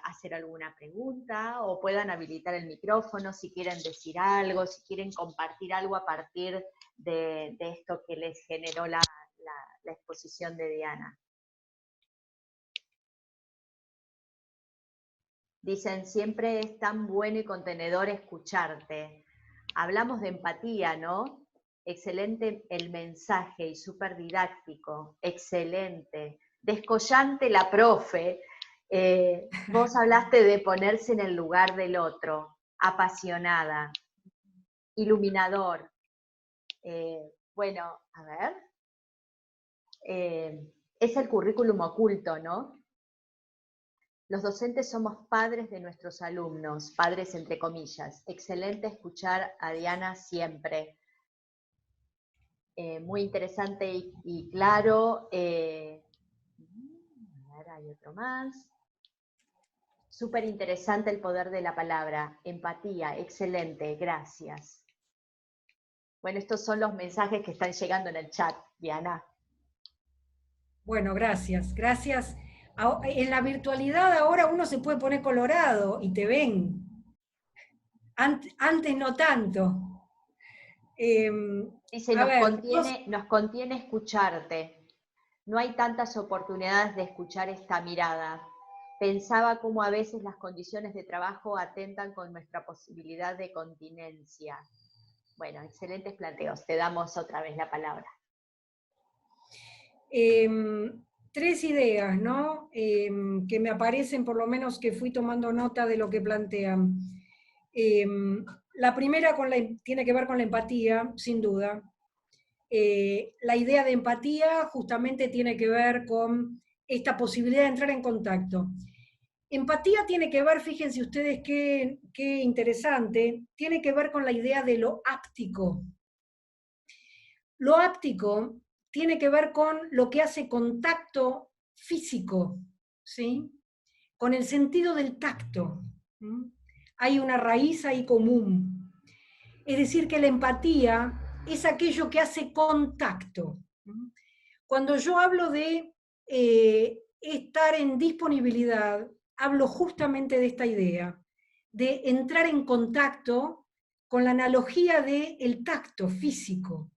hacer alguna pregunta o puedan habilitar el micrófono si quieren decir algo, si quieren compartir algo a partir de esto que les generó la exposición de Diana. Dicen, siempre es tan bueno y contenedor escucharte. Hablamos de empatía, ¿no? Excelente el mensaje y súper didáctico, excelente. Descollante la profe, Vos hablaste de ponerse en el lugar del otro, apasionada, iluminador. Bueno, a ver. Es el currículum oculto, ¿no? Los docentes somos padres de nuestros alumnos, padres entre comillas. Excelente escuchar a Diana siempre. Muy interesante y claro. A ver, hay otro más. Súper interesante el poder de la palabra. Empatía, excelente, gracias. Bueno, estos son los mensajes que están llegando en el chat, Diana. Bueno, gracias, gracias. En la virtualidad ahora uno se puede poner colorado y te ven. Antes no tanto. Dice, nos contiene escucharte. No hay tantas oportunidades de escuchar esta mirada. Pensaba cómo a veces las condiciones de trabajo atentan con nuestra posibilidad de continencia. Bueno, excelentes planteos. Te damos otra vez la palabra. 3 ideas, ¿no? Que me aparecen, por lo menos que fui tomando nota de lo que plantean. La primera tiene que ver con la empatía, sin duda. La idea de empatía justamente tiene que ver con esta posibilidad de entrar en contacto. Empatía tiene que ver, fíjense ustedes qué interesante, tiene que ver con la idea de lo áptico. Lo áptico tiene que ver con lo que hace contacto físico, ¿sí? Con el sentido del tacto. Hay una raíz ahí común. Es decir, que la empatía es aquello que hace contacto. Cuando yo hablo de estar en disponibilidad, hablo justamente de esta idea, de entrar en contacto con la analogía del tacto físico.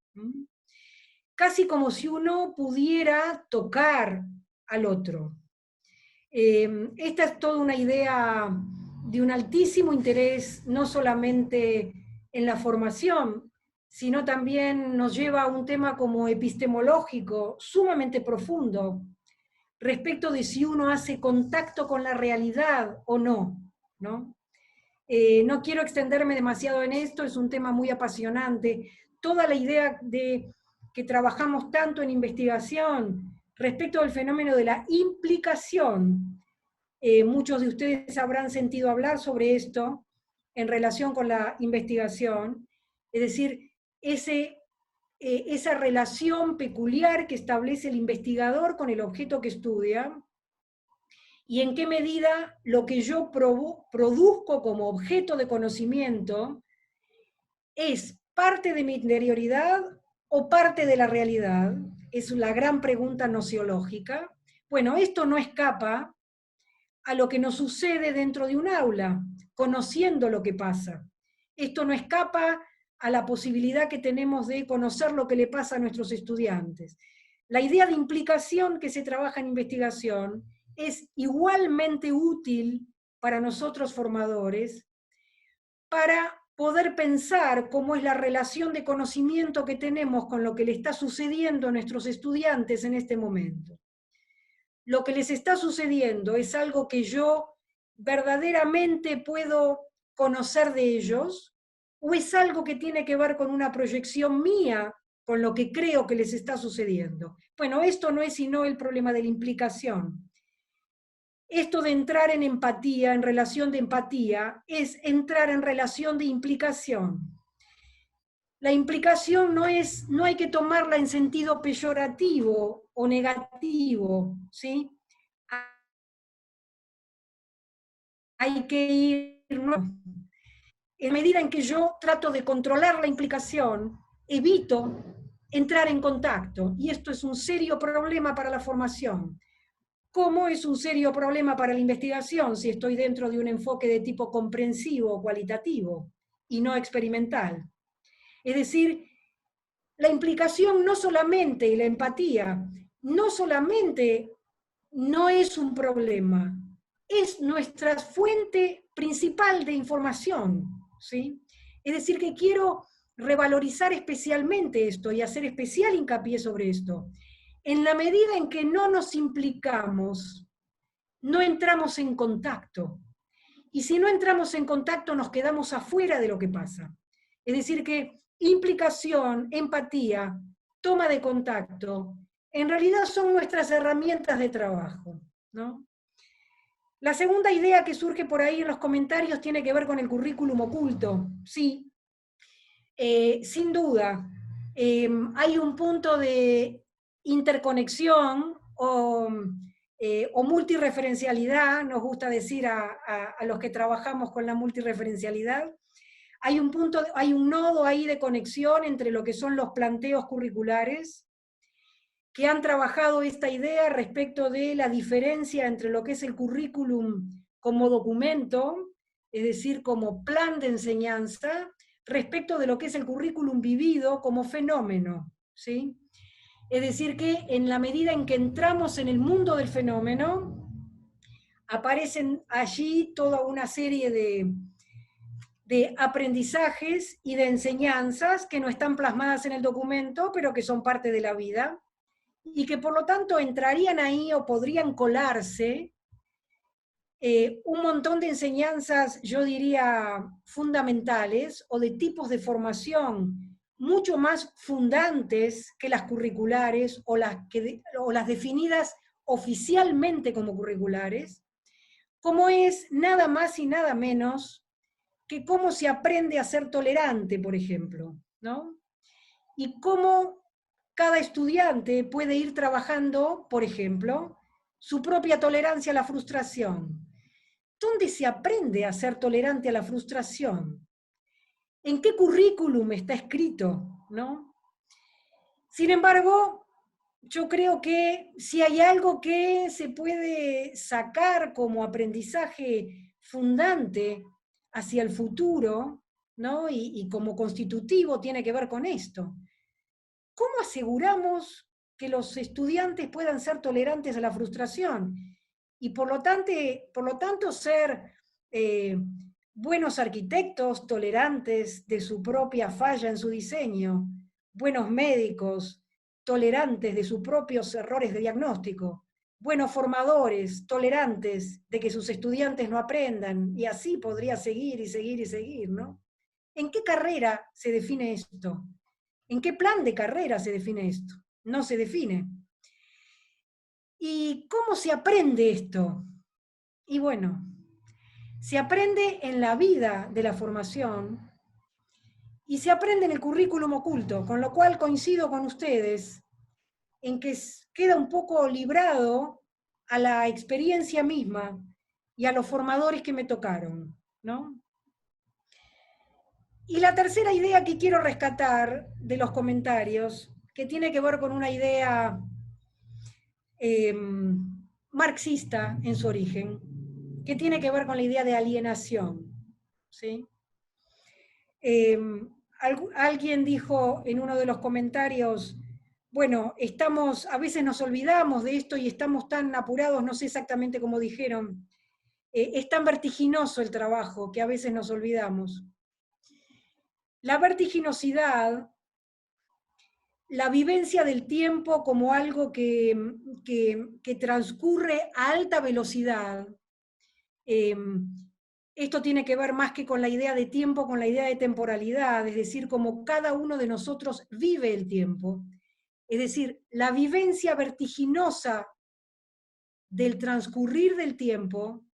Casi como si uno pudiera tocar al otro. Esta es toda una idea de un altísimo interés, no solamente en la formación, sino también nos lleva a un tema como epistemológico, sumamente profundo, respecto de si uno hace contacto con la realidad o no, ¿no? No quiero extenderme demasiado en esto, es un tema muy apasionante. Toda la idea de que trabajamos tanto en investigación respecto del fenómeno de la implicación, muchos de ustedes habrán sentido hablar sobre esto en relación con la investigación, es decir, esa relación peculiar que establece el investigador con el objeto que estudia, y en qué medida lo que yo produzco como objeto de conocimiento es parte de mi interioridad o parte de la realidad. Es la gran pregunta nociológica. Bueno, esto no escapa a lo que nos sucede dentro de un aula, conociendo lo que pasa. Esto no escapa a la posibilidad que tenemos de conocer lo que le pasa a nuestros estudiantes. La idea de implicación que se trabaja en investigación es igualmente útil para nosotros formadores para poder pensar cómo es la relación de conocimiento que tenemos con lo que le está sucediendo a nuestros estudiantes en este momento. Lo que les está sucediendo es algo que yo verdaderamente puedo conocer de ellos, o es algo que tiene que ver con una proyección mía con lo que creo que les está sucediendo. Bueno, esto no es sino el problema de la implicación. Esto de entrar en empatía, en relación de empatía, es entrar en relación de implicación. La implicación no hay que tomarla en sentido peyorativo o negativo, ¿sí? Hay que ir, en medida en que yo trato de controlar la implicación, evito entrar en contacto, y esto es un serio problema para la formación. ¿Cómo es un serio problema para la investigación si estoy dentro de un enfoque de tipo comprensivo o cualitativo y no experimental? Es decir, la implicación no solamente, y la empatía, no solamente no es un problema, es nuestra fuente principal de información, ¿sí? Es decir, que quiero revalorizar especialmente esto y hacer especial hincapié sobre esto. En la medida en que no nos implicamos, no entramos en contacto. Y si no entramos en contacto, nos quedamos afuera de lo que pasa. Es decir, que implicación, empatía, toma de contacto, en realidad son nuestras herramientas de trabajo, ¿no? La segunda idea que surge por ahí en los comentarios tiene que ver con el currículum oculto. Sí, sin duda, hay un punto de interconexión o multirreferencialidad, nos gusta decir a los que trabajamos con la multirreferencialidad. Hay un punto, hay un nodo ahí de conexión entre lo que son los planteos curriculares, que han trabajado esta idea respecto de la diferencia entre lo que es el currículum como documento, es decir, como plan de enseñanza, respecto de lo que es el currículum vivido como fenómeno, ¿sí? Es decir, que en la medida en que entramos en el mundo del fenómeno, aparecen allí toda una serie de aprendizajes y de enseñanzas que no están plasmadas en el documento, pero que son parte de la vida, y que por lo tanto entrarían ahí o podrían colarse un montón de enseñanzas, yo diría, fundamentales o de tipos de formación mucho más fundantes que las curriculares o las definidas oficialmente como curriculares, como es nada más y nada menos que cómo se aprende a ser tolerante, por ejemplo, ¿no? Y cómo cada estudiante puede ir trabajando, por ejemplo, su propia tolerancia a la frustración. ¿Dónde se aprende a ser tolerante a la frustración? ¿En qué currículum está escrito? ¿No? Sin embargo, yo creo que si hay algo que se puede sacar como aprendizaje fundante hacia el futuro, ¿no? y como constitutivo tiene que ver con esto. ¿Cómo aseguramos que los estudiantes puedan ser tolerantes a la frustración? Y por lo tanto ser buenos arquitectos, tolerantes de su propia falla en su diseño, buenos médicos, tolerantes de sus propios errores de diagnóstico, buenos formadores, tolerantes de que sus estudiantes no aprendan, y así podría seguir y seguir y seguir, ¿no? ¿En qué carrera se define esto? ¿En qué plan de carrera se define esto? No se define. ¿Y cómo se aprende esto? Y bueno, se aprende en la vida de la formación y se aprende en el currículum oculto, con lo cual coincido con ustedes en que queda un poco librado a la experiencia misma y a los formadores que me tocaron, ¿no? Y la tercera idea que quiero rescatar de los comentarios, que tiene que ver con una idea marxista en su origen, que tiene que ver con la idea de alienación, ¿sí? Alguien dijo en uno de los comentarios, bueno, a veces nos olvidamos de esto y estamos tan apurados, no sé exactamente cómo dijeron, es tan vertiginoso el trabajo que a veces nos olvidamos. La vertiginosidad, la vivencia del tiempo como algo que transcurre a alta velocidad, esto tiene que ver más que con la idea de tiempo, con la idea de temporalidad, es decir, como cada uno de nosotros vive el tiempo. Es decir, la vivencia vertiginosa del transcurrir del tiempo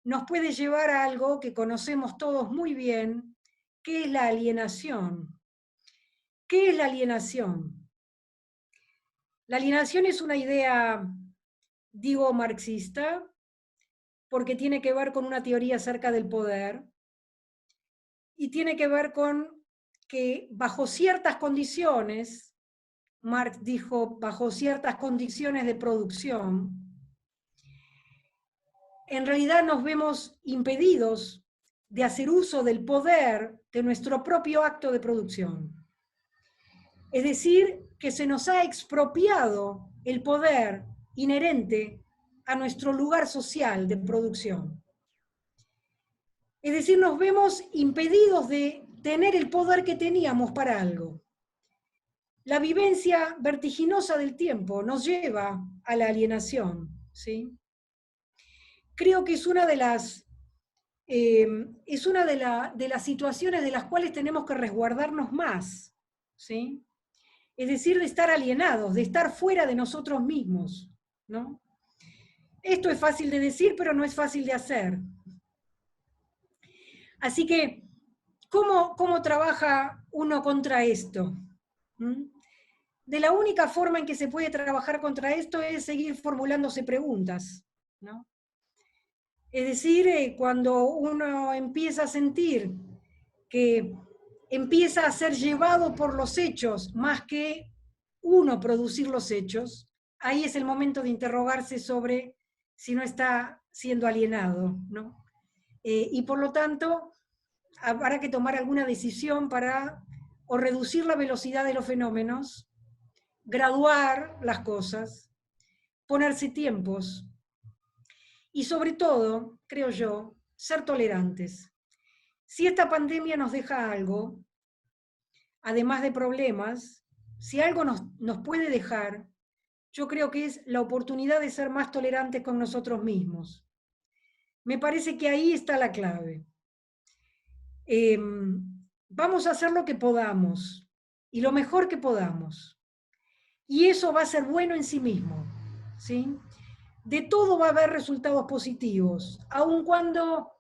nos puede llevar a algo que conocemos todos muy bien, que es la alienación. ¿Qué es la alienación? La alienación es una idea, digo, marxista, porque tiene que ver con una teoría acerca del poder, y tiene que ver con que bajo ciertas condiciones, Marx dijo, bajo ciertas condiciones de producción, en realidad nos vemos impedidos de hacer uso del poder de nuestro propio acto de producción. Es decir, que se nos ha expropiado el poder inherente a nuestro lugar social de producción. Es decir, nos vemos impedidos de tener el poder que teníamos para algo. La vivencia vertiginosa del tiempo nos lleva a la alienación, ¿sí? creo que es una de las situaciones de las cuales tenemos que resguardarnos más, ¿sí? Es decir, de estar alienados, de estar fuera de nosotros mismos, ¿no? Esto es fácil de decir, pero no es fácil de hacer. Así que, ¿cómo trabaja uno contra esto? De la única forma en que se puede trabajar contra esto es seguir formulándose preguntas, ¿no? Es decir, cuando uno empieza a sentir que empieza a ser llevado por los hechos más que uno producir los hechos, ahí es el momento de interrogarse sobre si no está siendo alienado, ¿no? Y por lo tanto, habrá que tomar alguna decisión para o reducir la velocidad de los fenómenos, graduar las cosas, ponerse tiempos y sobre todo, creo yo, ser tolerantes. Si esta pandemia nos deja algo, además de problemas, si algo nos puede dejar, yo creo que es la oportunidad de ser más tolerantes con nosotros mismos. Me parece que ahí está la clave. Vamos a hacer lo que podamos y lo mejor que podamos. Y eso va a ser bueno en sí mismo, ¿sí? De todo va a haber resultados positivos, aun cuando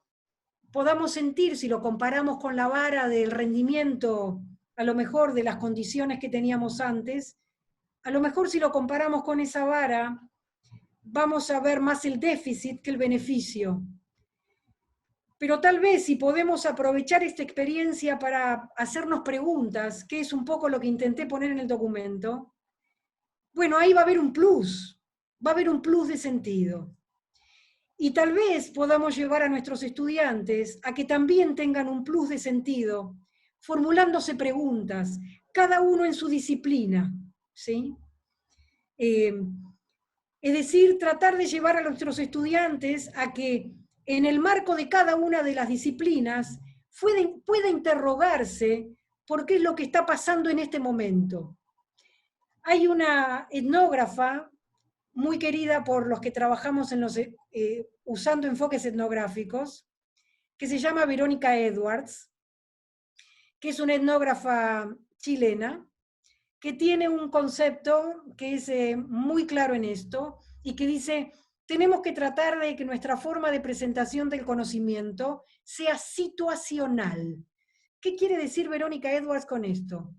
podamos sentir, si lo comparamos con la vara del rendimiento, a lo mejor de las condiciones que teníamos antes, a lo mejor si lo comparamos con esa vara, vamos a ver más el déficit que el beneficio. Pero tal vez si podemos aprovechar esta experiencia para hacernos preguntas, que es un poco lo que intenté poner en el documento, bueno, ahí va a haber un plus de sentido. Y tal vez podamos llevar a nuestros estudiantes a que también tengan un plus de sentido, formulándose preguntas, cada uno en su disciplina, ¿sí? Es decir, tratar de llevar a nuestros estudiantes a que en el marco de cada una de las disciplinas pueda interrogarse por qué es lo que está pasando en este momento. Hay una etnógrafa muy querida por los que trabajamos usando enfoques etnográficos, que se llama Verónica Edwards, que es una etnógrafa chilena, que tiene un concepto que es muy claro en esto, y que dice, tenemos que tratar de que nuestra forma de presentación del conocimiento sea situacional. ¿Qué quiere decir Verónica Edwards con esto?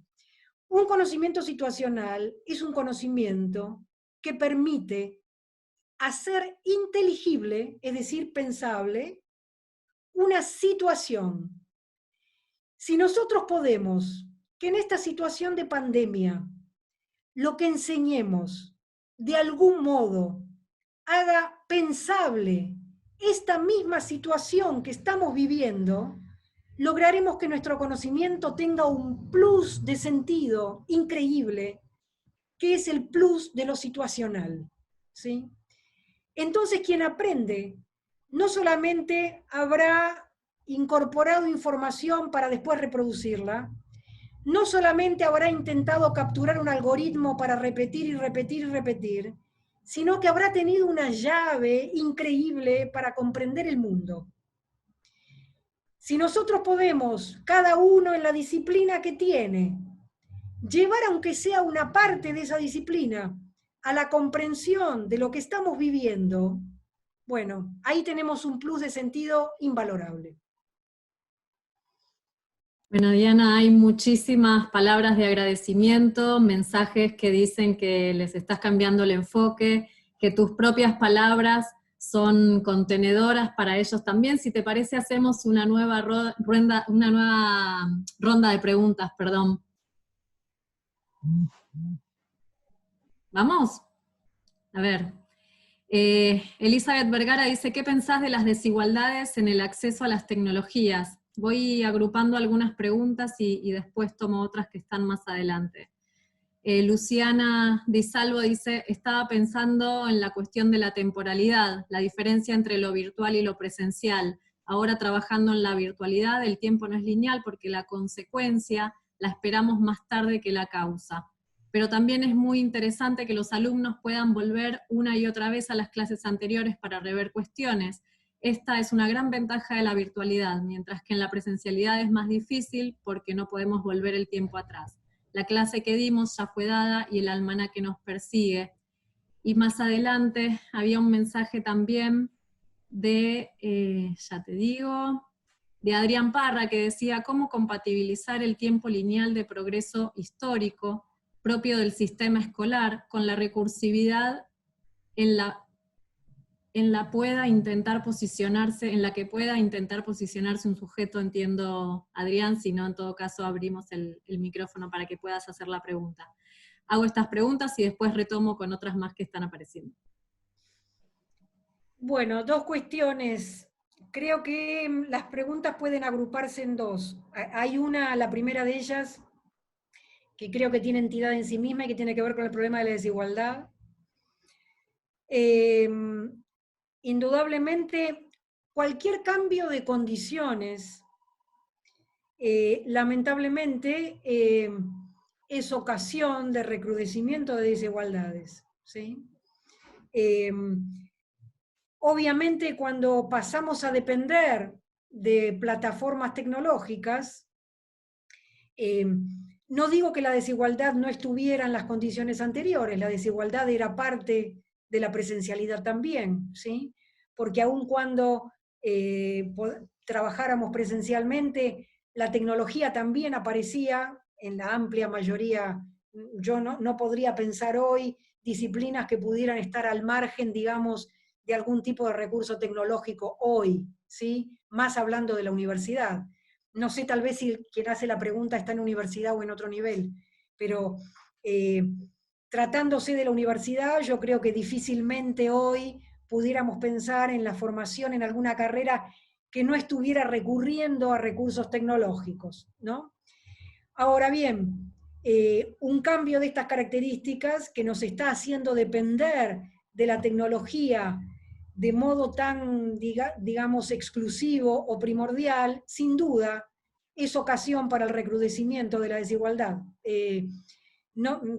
Un conocimiento situacional es un conocimiento que permite hacer inteligible, es decir, pensable, una situación. Si nosotros podemos, que en esta situación de pandemia, lo que enseñemos, de algún modo, haga pensable esta misma situación que estamos viviendo, lograremos que nuestro conocimiento tenga un plus de sentido increíble, que es el plus de lo situacional, ¿sí? Entonces, quien aprende no solamente habrá incorporado información para después reproducirla, no solamente habrá intentado capturar un algoritmo para repetir y repetir y repetir, sino que habrá tenido una llave increíble para comprender el mundo. Si nosotros podemos, cada uno en la disciplina que tiene, llevar aunque sea una parte de esa disciplina a la comprensión de lo que estamos viviendo, bueno, ahí tenemos un plus de sentido invalorable. Bueno, Diana, hay muchísimas palabras de agradecimiento, mensajes que dicen que les estás cambiando el enfoque, que tus propias palabras son contenedoras para ellos también. Si te parece, hacemos una nueva ronda de preguntas, perdón. ¿Vamos? A ver. Elizabeth Vergara dice, ¿qué pensás de las desigualdades en el acceso a las tecnologías? Voy agrupando algunas preguntas y después tomo otras que están más adelante. Luciana Di Salvo dice, estaba pensando en la cuestión de la temporalidad, la diferencia entre lo virtual y lo presencial. Ahora trabajando en la virtualidad, el tiempo no es lineal porque la consecuencia la esperamos más tarde que la causa. pero también es muy interesante que los alumnos puedan volver una y otra vez a las clases anteriores para rever cuestiones. Esta es una gran ventaja de la virtualidad, mientras que en la presencialidad es más difícil porque no podemos volver el tiempo atrás. La clase que dimos ya fue dada y el almanaque nos persigue. Y más adelante había un mensaje también de, ya te digo, de Adrián Parra, que decía cómo compatibilizar el tiempo lineal de progreso histórico propio del sistema escolar con la recursividad en la que pueda intentar posicionarse un sujeto, entiendo, Adrián, si no, en todo caso abrimos el micrófono para que puedas hacer la pregunta. Hago estas preguntas y después retomo con otras más que están apareciendo. Bueno, dos cuestiones. Creo que las preguntas pueden agruparse en dos. Hay una, la primera de ellas, que creo que tiene entidad en sí misma y que tiene que ver con el problema de la desigualdad. Indudablemente, cualquier cambio de condiciones, lamentablemente, es ocasión de recrudecimiento de desigualdades, ¿sí? Obviamente, cuando pasamos a depender de plataformas tecnológicas, no digo que la desigualdad no estuviera en las condiciones anteriores, la desigualdad era parte de la presencialidad también, ¿sí? Porque aun cuando trabajáramos presencialmente, la tecnología también aparecía en la amplia mayoría. Yo no podría pensar hoy disciplinas que pudieran estar al margen, digamos, de algún tipo de recurso tecnológico hoy, ¿sí? Más hablando de la universidad. No sé, tal vez si quien hace la pregunta está en universidad o en otro nivel, pero tratándose de la universidad, yo creo que difícilmente hoy pudiéramos pensar en la formación en alguna carrera que no estuviera recurriendo a recursos tecnológicos, ¿no? Ahora bien, un cambio de estas características que nos está haciendo depender de la tecnología de modo tan, digamos, exclusivo o primordial, sin duda, es ocasión para el recrudecimiento de la desigualdad.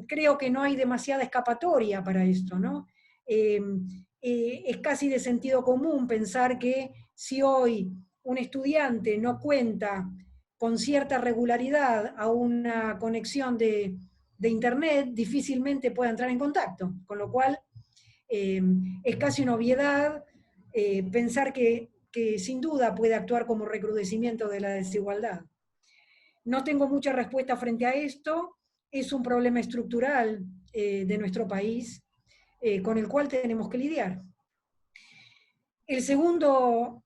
Creo que no hay demasiada escapatoria para esto, ¿no? Es casi de sentido común pensar que si hoy un estudiante no cuenta con cierta regularidad a una conexión de internet, difícilmente pueda entrar en contacto, con lo cual es casi una obviedad pensar que sin duda puede actuar como recrudecimiento de la desigualdad. No tengo mucha respuesta frente a esto, es un problema estructural de nuestro país con el cual tenemos que lidiar. El segundo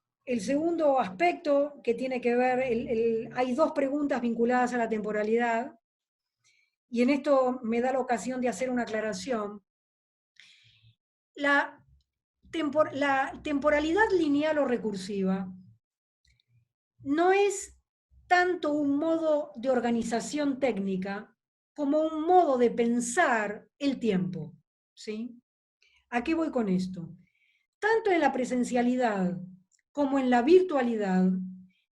aspecto que tiene que ver, hay dos preguntas vinculadas a la temporalidad, y en esto me da la ocasión de hacer una aclaración. La temporalidad lineal o recursiva no es tanto un modo de organización técnica como un modo de pensar el tiempo, ¿sí? ¿A qué voy con esto? Tanto en la presencialidad como en la virtualidad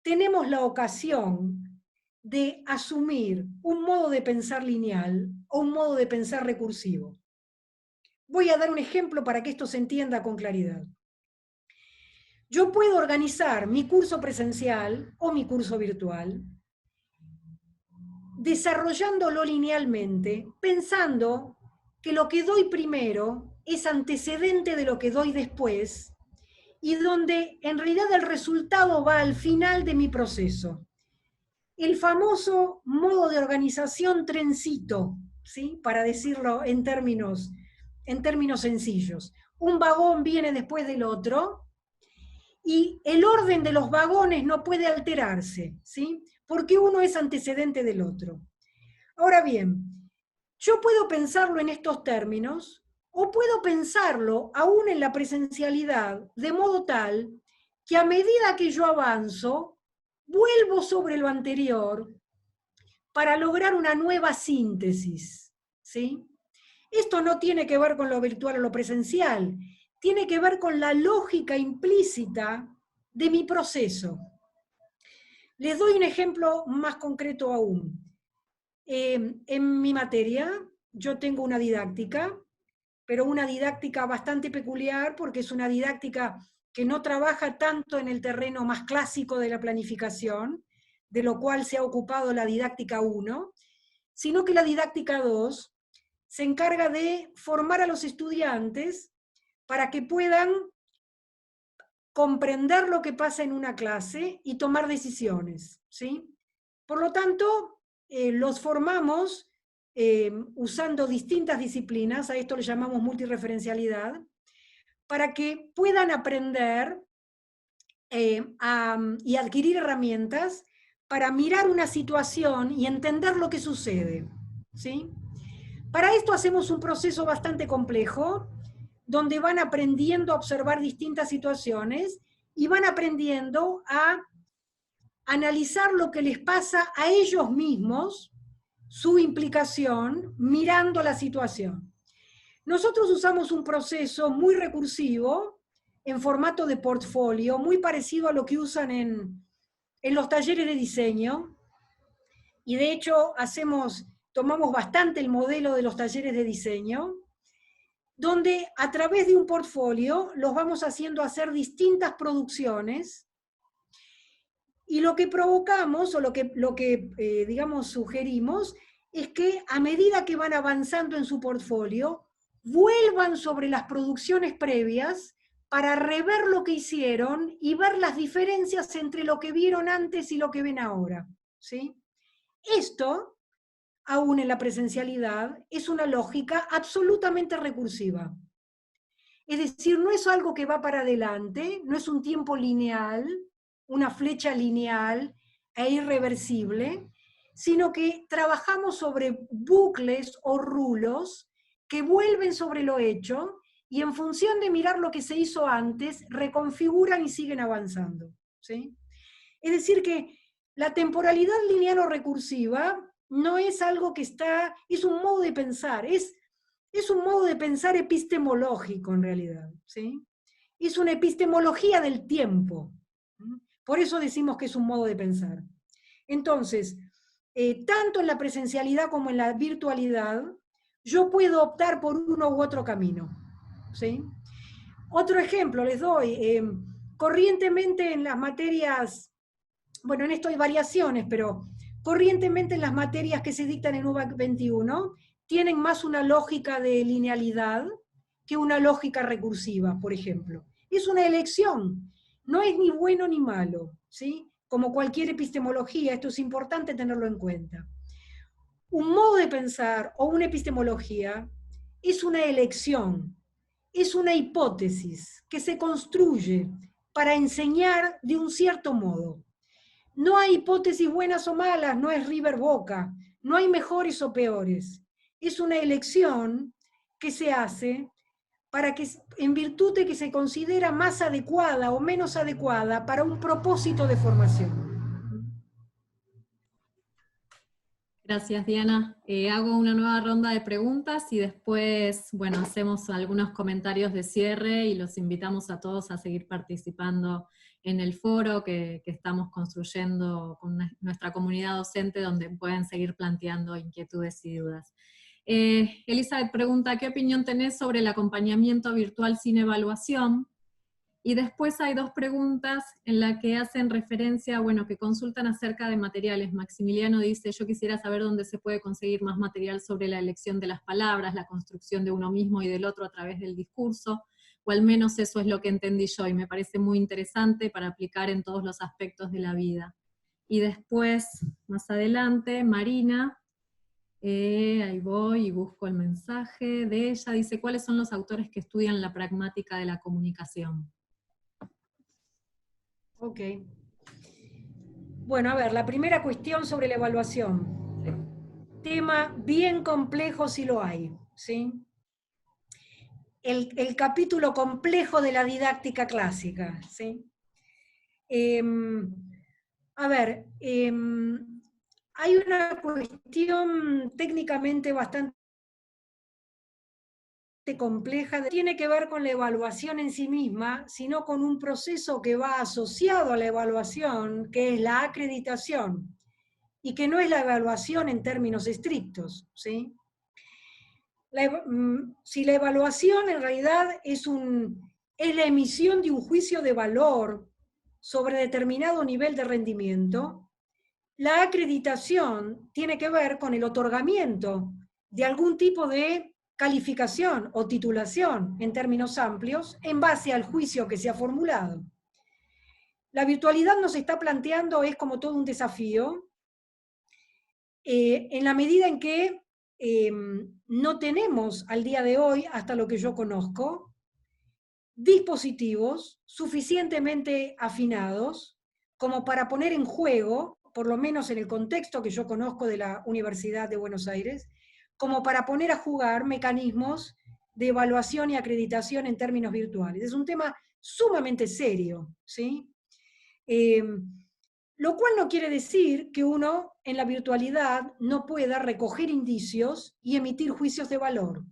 tenemos la ocasión de asumir un modo de pensar lineal o un modo de pensar recursivo. Voy a dar un ejemplo para que esto se entienda con claridad. Yo puedo organizar mi curso presencial o mi curso virtual desarrollándolo linealmente, pensando que lo que doy primero es antecedente de lo que doy después y donde en realidad el resultado va al final de mi proceso. El famoso modo de organización trencito, ¿sí? Para decirlo en términos sencillos. Un vagón viene después del otro y el orden de los vagones no puede alterarse, ¿sí? Porque uno es antecedente del otro. Ahora bien, yo puedo pensarlo en estos términos o puedo pensarlo aún en la presencialidad de modo tal que a medida que yo avanzo, vuelvo sobre lo anterior para lograr una nueva síntesis, ¿sí? Esto no tiene que ver con lo virtual o lo presencial, tiene que ver con la lógica implícita de mi proceso. Les doy un ejemplo más concreto aún. En mi materia, yo tengo una didáctica, pero una didáctica bastante peculiar porque es una didáctica que no trabaja tanto en el terreno más clásico de la planificación, de lo cual se ha ocupado la didáctica 1, sino que la didáctica 2 se encarga de formar a los estudiantes para que puedan comprender lo que pasa en una clase y tomar decisiones, ¿sí? Por lo tanto, los formamos usando distintas disciplinas, a esto le llamamos multireferencialidad, para que puedan aprender y adquirir herramientas para mirar una situación y entender lo que sucede, ¿sí? Para esto hacemos un proceso bastante complejo, donde van aprendiendo a observar distintas situaciones y van aprendiendo a analizar lo que les pasa a ellos mismos, su implicación, mirando la situación. Nosotros usamos un proceso muy recursivo, en formato de portfolio, muy parecido a lo que usan en los talleres de diseño, y de hecho tomamos bastante el modelo de los talleres de diseño, donde a través de un portfolio los vamos haciendo hacer distintas producciones, y lo que provocamos, o lo que digamos, sugerimos, es que a medida que van avanzando en su portfolio, vuelvan sobre las producciones previas para rever lo que hicieron y ver las diferencias entre lo que vieron antes y lo que ven ahora, ¿sí? Esto, aún en la presencialidad, es una lógica absolutamente recursiva. Es decir, no es algo que va para adelante, no es un tiempo lineal, una flecha lineal e irreversible, sino que trabajamos sobre bucles o rulos que vuelven sobre lo hecho y en función de mirar lo que se hizo antes, reconfiguran y siguen avanzando, ¿sí? Es decir que la temporalidad lineal o recursiva no es algo que es un modo de pensar, es un modo de pensar epistemológico en realidad, ¿sí? Es una epistemología del tiempo. Por eso decimos que es un modo de pensar. Entonces, tanto en la presencialidad como en la virtualidad, yo puedo optar por uno u otro camino, ¿sí? Otro ejemplo les doy. Corrientemente en las materias, bueno, en esto hay variaciones, pero corrientemente en las materias que se dictan en UBAC 21, tienen más una lógica de linealidad que una lógica recursiva, por ejemplo. Es una elección, no es ni bueno ni malo, ¿sí? Como cualquier epistemología, esto es importante tenerlo en cuenta. Un modo de pensar o una epistemología es una elección, es una hipótesis que se construye para enseñar de un cierto modo. No hay hipótesis buenas o malas, no es River Boca, no hay mejores o peores. Es una elección que se hace para que, en virtud de que se considera más adecuada o menos adecuada para un propósito de formación. Gracias, Diana. Hago una nueva ronda de preguntas y después, bueno, hacemos algunos comentarios de cierre y los invitamos a todos a seguir participando en el foro que estamos construyendo con nuestra comunidad docente, donde pueden seguir planteando inquietudes y dudas. Elizabeth pregunta, ¿qué opinión tenés sobre el acompañamiento virtual sin evaluación? Y después hay dos preguntas en las que hacen referencia, bueno, que consultan acerca de materiales. Maximiliano dice, yo quisiera saber dónde se puede conseguir más material sobre la elección de las palabras, la construcción de uno mismo y del otro a través del discurso, o al menos eso es lo que entendí yo, y me parece muy interesante para aplicar en todos los aspectos de la vida. Y después, más adelante, Marina, ahí voy y busco el mensaje de ella, dice, ¿cuáles son los autores que estudian la pragmática de la comunicación? Ok. Bueno, a ver, la primera cuestión sobre la evaluación. Tema bien complejo si lo hay, ¿sí? El capítulo complejo de la didáctica clásica, ¿sí? A ver, hay una cuestión técnicamente bastante compleja, tiene que ver con la evaluación en sí misma, sino con un proceso que va asociado a la evaluación, que es la acreditación, y que no es la evaluación en términos estrictos, ¿sí? si la evaluación en realidad es la emisión de un juicio de valor sobre determinado nivel de rendimiento, la acreditación tiene que ver con el otorgamiento de algún tipo de calificación o titulación en términos amplios en base al juicio que se ha formulado. La virtualidad nos está planteando, es como todo un desafío, en la medida en que no tenemos al día de hoy, hasta lo que yo conozco, dispositivos suficientemente afinados como para poner en juego, por lo menos en el contexto que yo conozco de la Universidad de Buenos Aires, como para poner a jugar mecanismos de evaluación y acreditación en términos virtuales. Es un tema sumamente serio, ¿sí? Lo cual no quiere decir que uno en la virtualidad no pueda recoger indicios y emitir juicios de valor.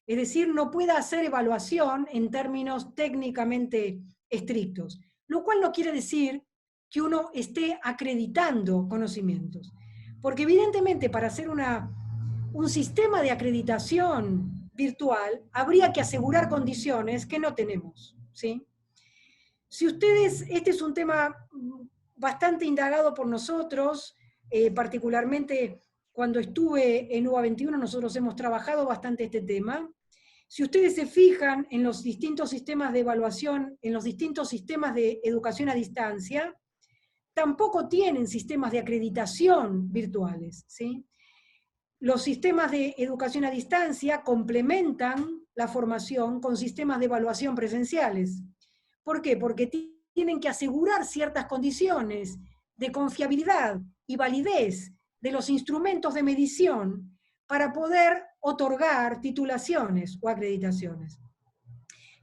Es decir, no pueda hacer evaluación en términos técnicamente estrictos. Lo cual no quiere decir que uno esté acreditando conocimientos. Porque evidentemente para hacer un sistema de acreditación virtual habría que asegurar condiciones que no tenemos, ¿sí? Si ustedes, este es un tema bastante indagado por nosotros, particularmente cuando estuve en UBA 21, nosotros hemos trabajado bastante este tema. Si ustedes se fijan en los distintos sistemas de evaluación, en los distintos sistemas de educación a distancia, tampoco tienen sistemas de acreditación virtuales, ¿sí? Los sistemas de educación a distancia complementan la formación con sistemas de evaluación presenciales. ¿Por qué? Porque tienen que asegurar ciertas condiciones de confiabilidad y validez de los instrumentos de medición para poder otorgar titulaciones o acreditaciones.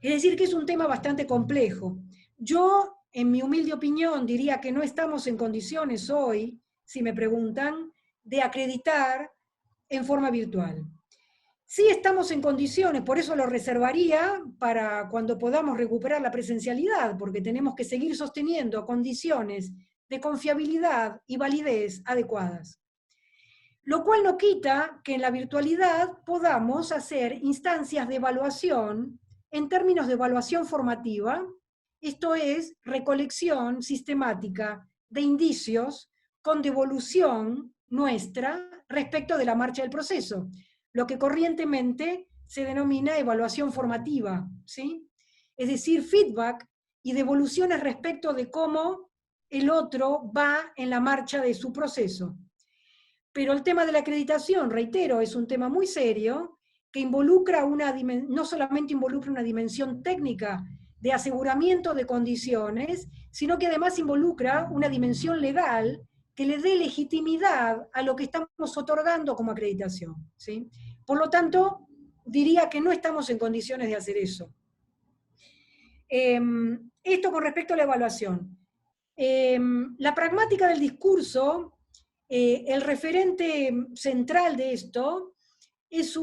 Es decir, que es un tema bastante complejo. Yo, en mi humilde opinión, diría que no estamos en condiciones hoy, si me preguntan, de acreditar en forma virtual. Sí estamos en condiciones, por eso lo reservaría para cuando podamos recuperar la presencialidad, porque tenemos que seguir sosteniendo condiciones de confiabilidad y validez adecuadas. Lo cual no quita que en la virtualidad podamos hacer instancias de evaluación en términos de evaluación formativa, esto es, recolección sistemática de indicios con devolución nuestra respecto de la marcha del proceso, lo que corrientemente se denomina evaluación formativa, ¿sí? Es decir, feedback y devoluciones respecto de cómo el otro va en la marcha de su proceso. Pero el tema de la acreditación, reitero, es un tema muy serio que involucra no solamente involucra una dimensión técnica de aseguramiento de condiciones, sino que además involucra una dimensión legal que le dé legitimidad a lo que estamos otorgando como acreditación, ¿sí? Por lo tanto, diría que no estamos en condiciones de hacer eso. Esto con respecto a la evaluación. La pragmática del discurso, el referente central de esto es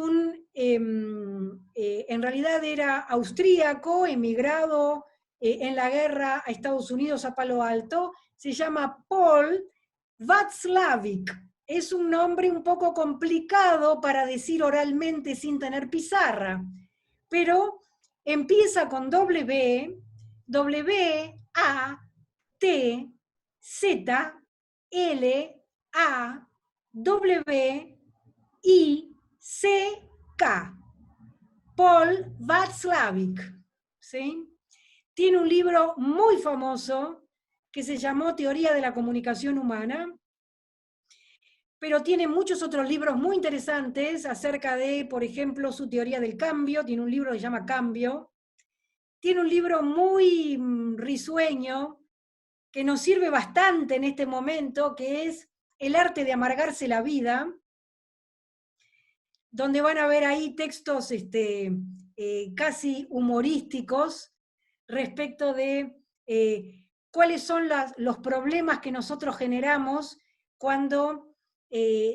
en realidad era austríaco, emigrado en la guerra a Estados Unidos, a Palo Alto, se llama Paul Václavic. Es un nombre un poco complicado para decir oralmente sin tener pizarra, pero empieza con W, A, T, Z, L, A, W, I, C, K. Paul Václavic, ¿sí? Tiene un libro muy famoso que se llamó Teoría de la Comunicación Humana, pero tiene muchos otros libros muy interesantes acerca de, por ejemplo, su teoría del cambio. Tiene un libro que se llama Cambio. Tiene un libro muy risueño que nos sirve bastante en este momento, que es El arte de amargarse la vida, donde van a ver ahí textos casi humorísticos respecto de cuáles son los problemas que nosotros generamos cuando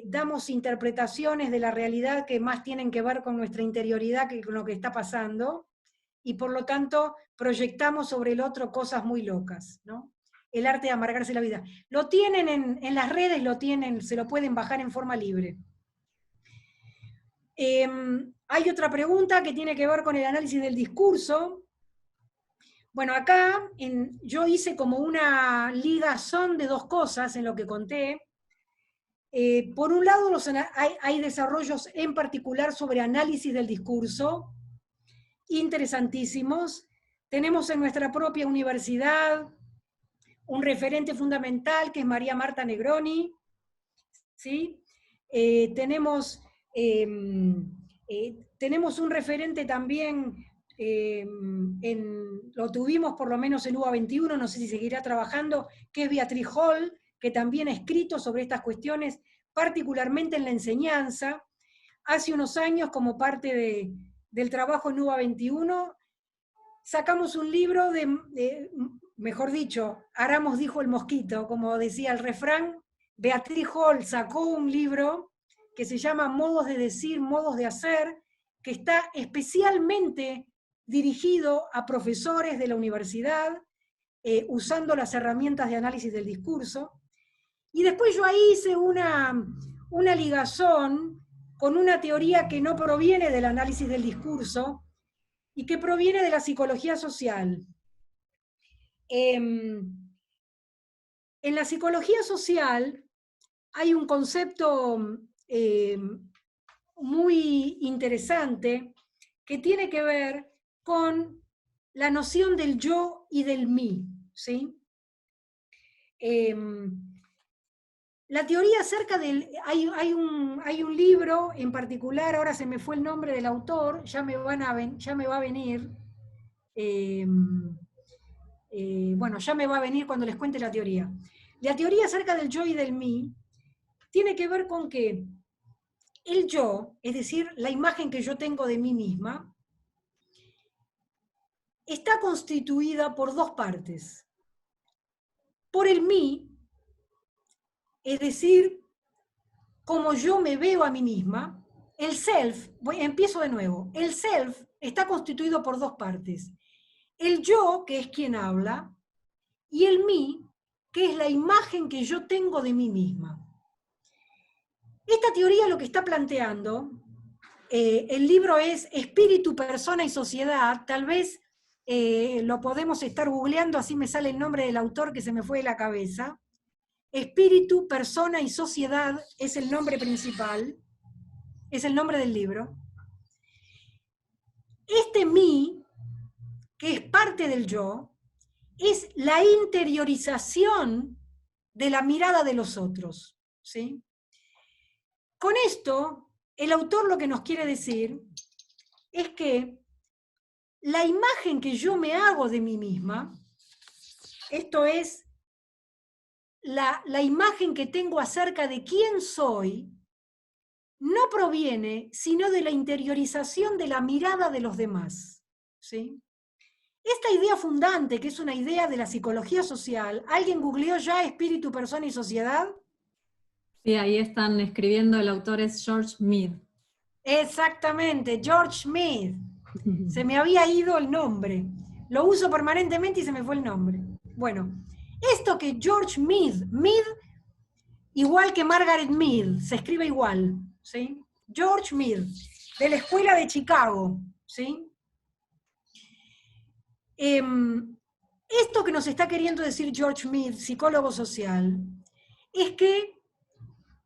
damos interpretaciones de la realidad que más tienen que ver con nuestra interioridad que con lo que está pasando, y por lo tanto proyectamos sobre el otro cosas muy locas, ¿no? El arte de amargarse la vida. Lo tienen en las redes, se lo pueden bajar en forma libre. Hay otra pregunta que tiene que ver con el análisis del discurso. Bueno, acá yo hice como una ligazón de dos cosas en lo que conté. Por un lado, hay desarrollos en particular sobre análisis del discurso, interesantísimos. Tenemos en nuestra propia universidad un referente fundamental que es María Marta Negroni, ¿sí? Tenemos un referente también, lo tuvimos por lo menos en UBA 21, no sé si seguirá trabajando, que es Beatriz Hall, que también ha escrito sobre estas cuestiones, particularmente en la enseñanza. Hace unos años, como parte del trabajo en UBA 21, sacamos un libro mejor dicho, Aramos dijo el mosquito, como decía el refrán. Beatriz Hall sacó un libro que se llama Modos de decir, modos de hacer, que está especialmente dirigido a profesores de la universidad, usando las herramientas de análisis del discurso. Y después yo ahí hice una ligazón con una teoría que no proviene del análisis del discurso y que proviene de la psicología social. En la psicología social hay un concepto muy interesante que tiene que ver con la noción del yo y del mí, ¿sí? La teoría acerca del... Hay un libro en particular, ahora se me fue el nombre del autor, ya me va a venir. Bueno, ya me va a venir cuando les cuente la teoría. La teoría acerca del yo y del mí tiene que ver con que el yo, es decir, la imagen que yo tengo de mí misma, está constituida por dos partes. Por el mí, es decir, como yo me veo a mí misma. El self, empiezo de nuevo, el self está constituido por dos partes. El yo, que es quien habla, y el mí, que es la imagen que yo tengo de mí misma. Esta teoría lo que está planteando, el libro es Espíritu, Persona y Sociedad, tal vez lo podemos estar googleando, así me sale el nombre del autor que se me fue de la cabeza. Espíritu, Persona y Sociedad es el nombre principal, es el nombre del libro. Este mí, que es parte del yo, es la interiorización de la mirada de los otros, ¿sí? Con esto, el autor lo que nos quiere decir es que la imagen que yo me hago de mí misma, esto es, la imagen que tengo acerca de quién soy, no proviene sino de la interiorización de la mirada de los demás, ¿sí? Esta idea fundante, que es una idea de la psicología social, ¿alguien googleó ya Espíritu, Persona y Sociedad? Sí, ahí están escribiendo, el autor es George Mead. Exactamente, George Mead. Se me había ido el nombre. Lo uso permanentemente y se me fue el nombre. Bueno, esto que George Mead, igual que Margaret Mead, se escribe igual, ¿sí? George Mead, de la Escuela de Chicago, ¿sí? Esto que nos está queriendo decir George Mead, psicólogo social, es que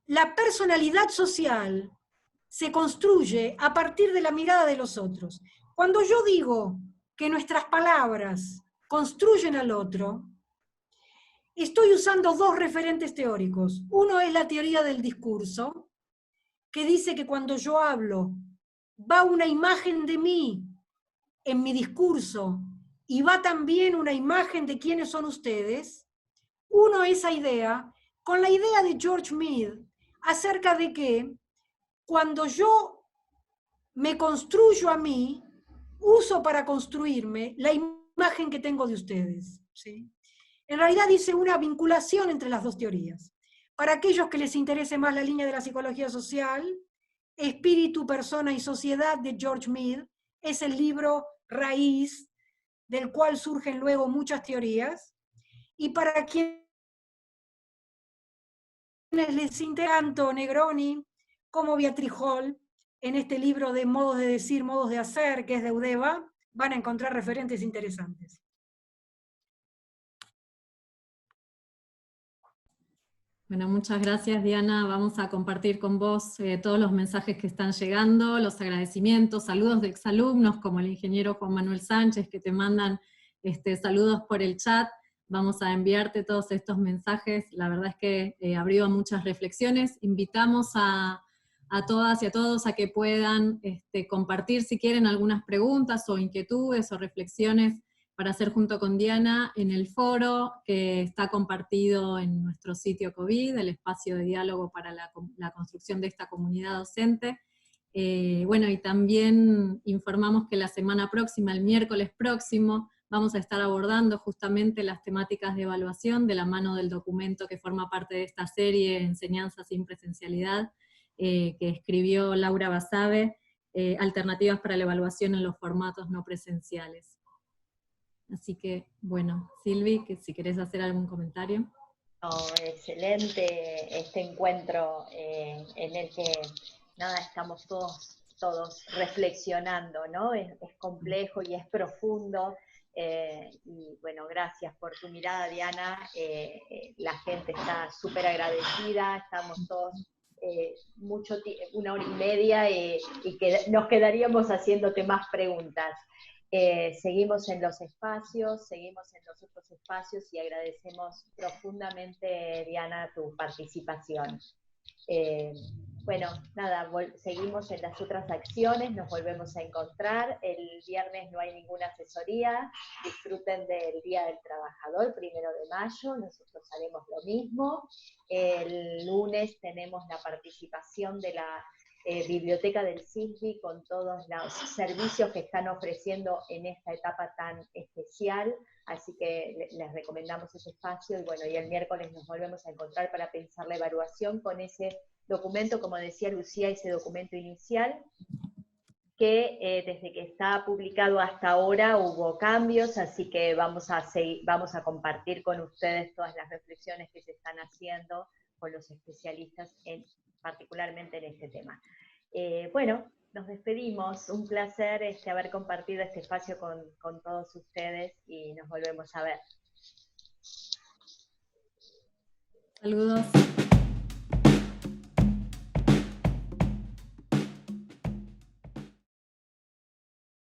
la personalidad social se construye a partir de la mirada de los otros. Cuando yo digo que nuestras palabras construyen al otro, estoy usando dos referentes teóricos. Uno es la teoría del discurso, que dice que cuando yo hablo, va una imagen de mí en mi discurso y va también una imagen de quiénes son ustedes. Uno, esa idea, con la idea de George Mead, acerca de que cuando yo me construyo a mí, uso para construirme la imagen que tengo de ustedes, ¿sí? En realidad dice una vinculación entre las dos teorías. Para aquellos que les interese más la línea de la psicología social, Espíritu, Persona y Sociedad de George Mead es el libro raíz del cual surgen luego muchas teorías. Y para quienes les interesa tanto Negroni como Beatriz Hall, en este libro de modos de decir, modos de hacer, que es de UDEVA, van a encontrar referentes interesantes. Bueno, muchas gracias, Diana. Vamos a compartir con vos todos los mensajes que están llegando, los agradecimientos, saludos de exalumnos, como el ingeniero Juan Manuel Sánchez, que te mandan saludos por el chat. Vamos a enviarte todos estos mensajes. La verdad es que abrió muchas reflexiones. Invitamos a todas y a todos a que puedan compartir, si quieren, algunas preguntas o inquietudes o reflexiones para hacer junto con Diana en el foro que está compartido en nuestro sitio COVID, el espacio de diálogo para la construcción de esta comunidad docente. Bueno, y también informamos que la semana próxima, el miércoles próximo, vamos a estar abordando justamente las temáticas de evaluación de la mano del documento que forma parte de esta serie, Enseñanza sin presencialidad, que escribió Laura Basabe, Alternativas para la evaluación en los formatos no presenciales. Así que, bueno, Silvi, que si querés hacer algún comentario. No, excelente este encuentro en el que nada, estamos todos reflexionando, ¿no? Es complejo y es profundo. Y bueno, gracias por tu mirada, Diana. La gente está súper agradecida, estamos todos una hora y media y nos quedaríamos haciéndote más preguntas. Seguimos en los otros espacios y agradecemos profundamente, Diana, tu participación. Bueno, nada, seguimos en las otras acciones, nos volvemos a encontrar. El viernes no hay ninguna asesoría, disfruten del Día del Trabajador, 1 de mayo, nosotros haremos lo mismo. El lunes tenemos la participación de la Biblioteca del CISBI con todos los servicios que están ofreciendo en esta etapa tan especial, así que les recomendamos ese espacio, y bueno, y el miércoles nos volvemos a encontrar para pensar la evaluación con ese documento, como decía Lucía, ese documento inicial, que desde que está publicado hasta ahora hubo cambios, así que vamos a compartir con ustedes todas las reflexiones que se están haciendo con los especialistas, particularmente en este tema. Bueno, nos despedimos, un placer haber compartido este espacio con todos ustedes y nos volvemos a ver. Saludos.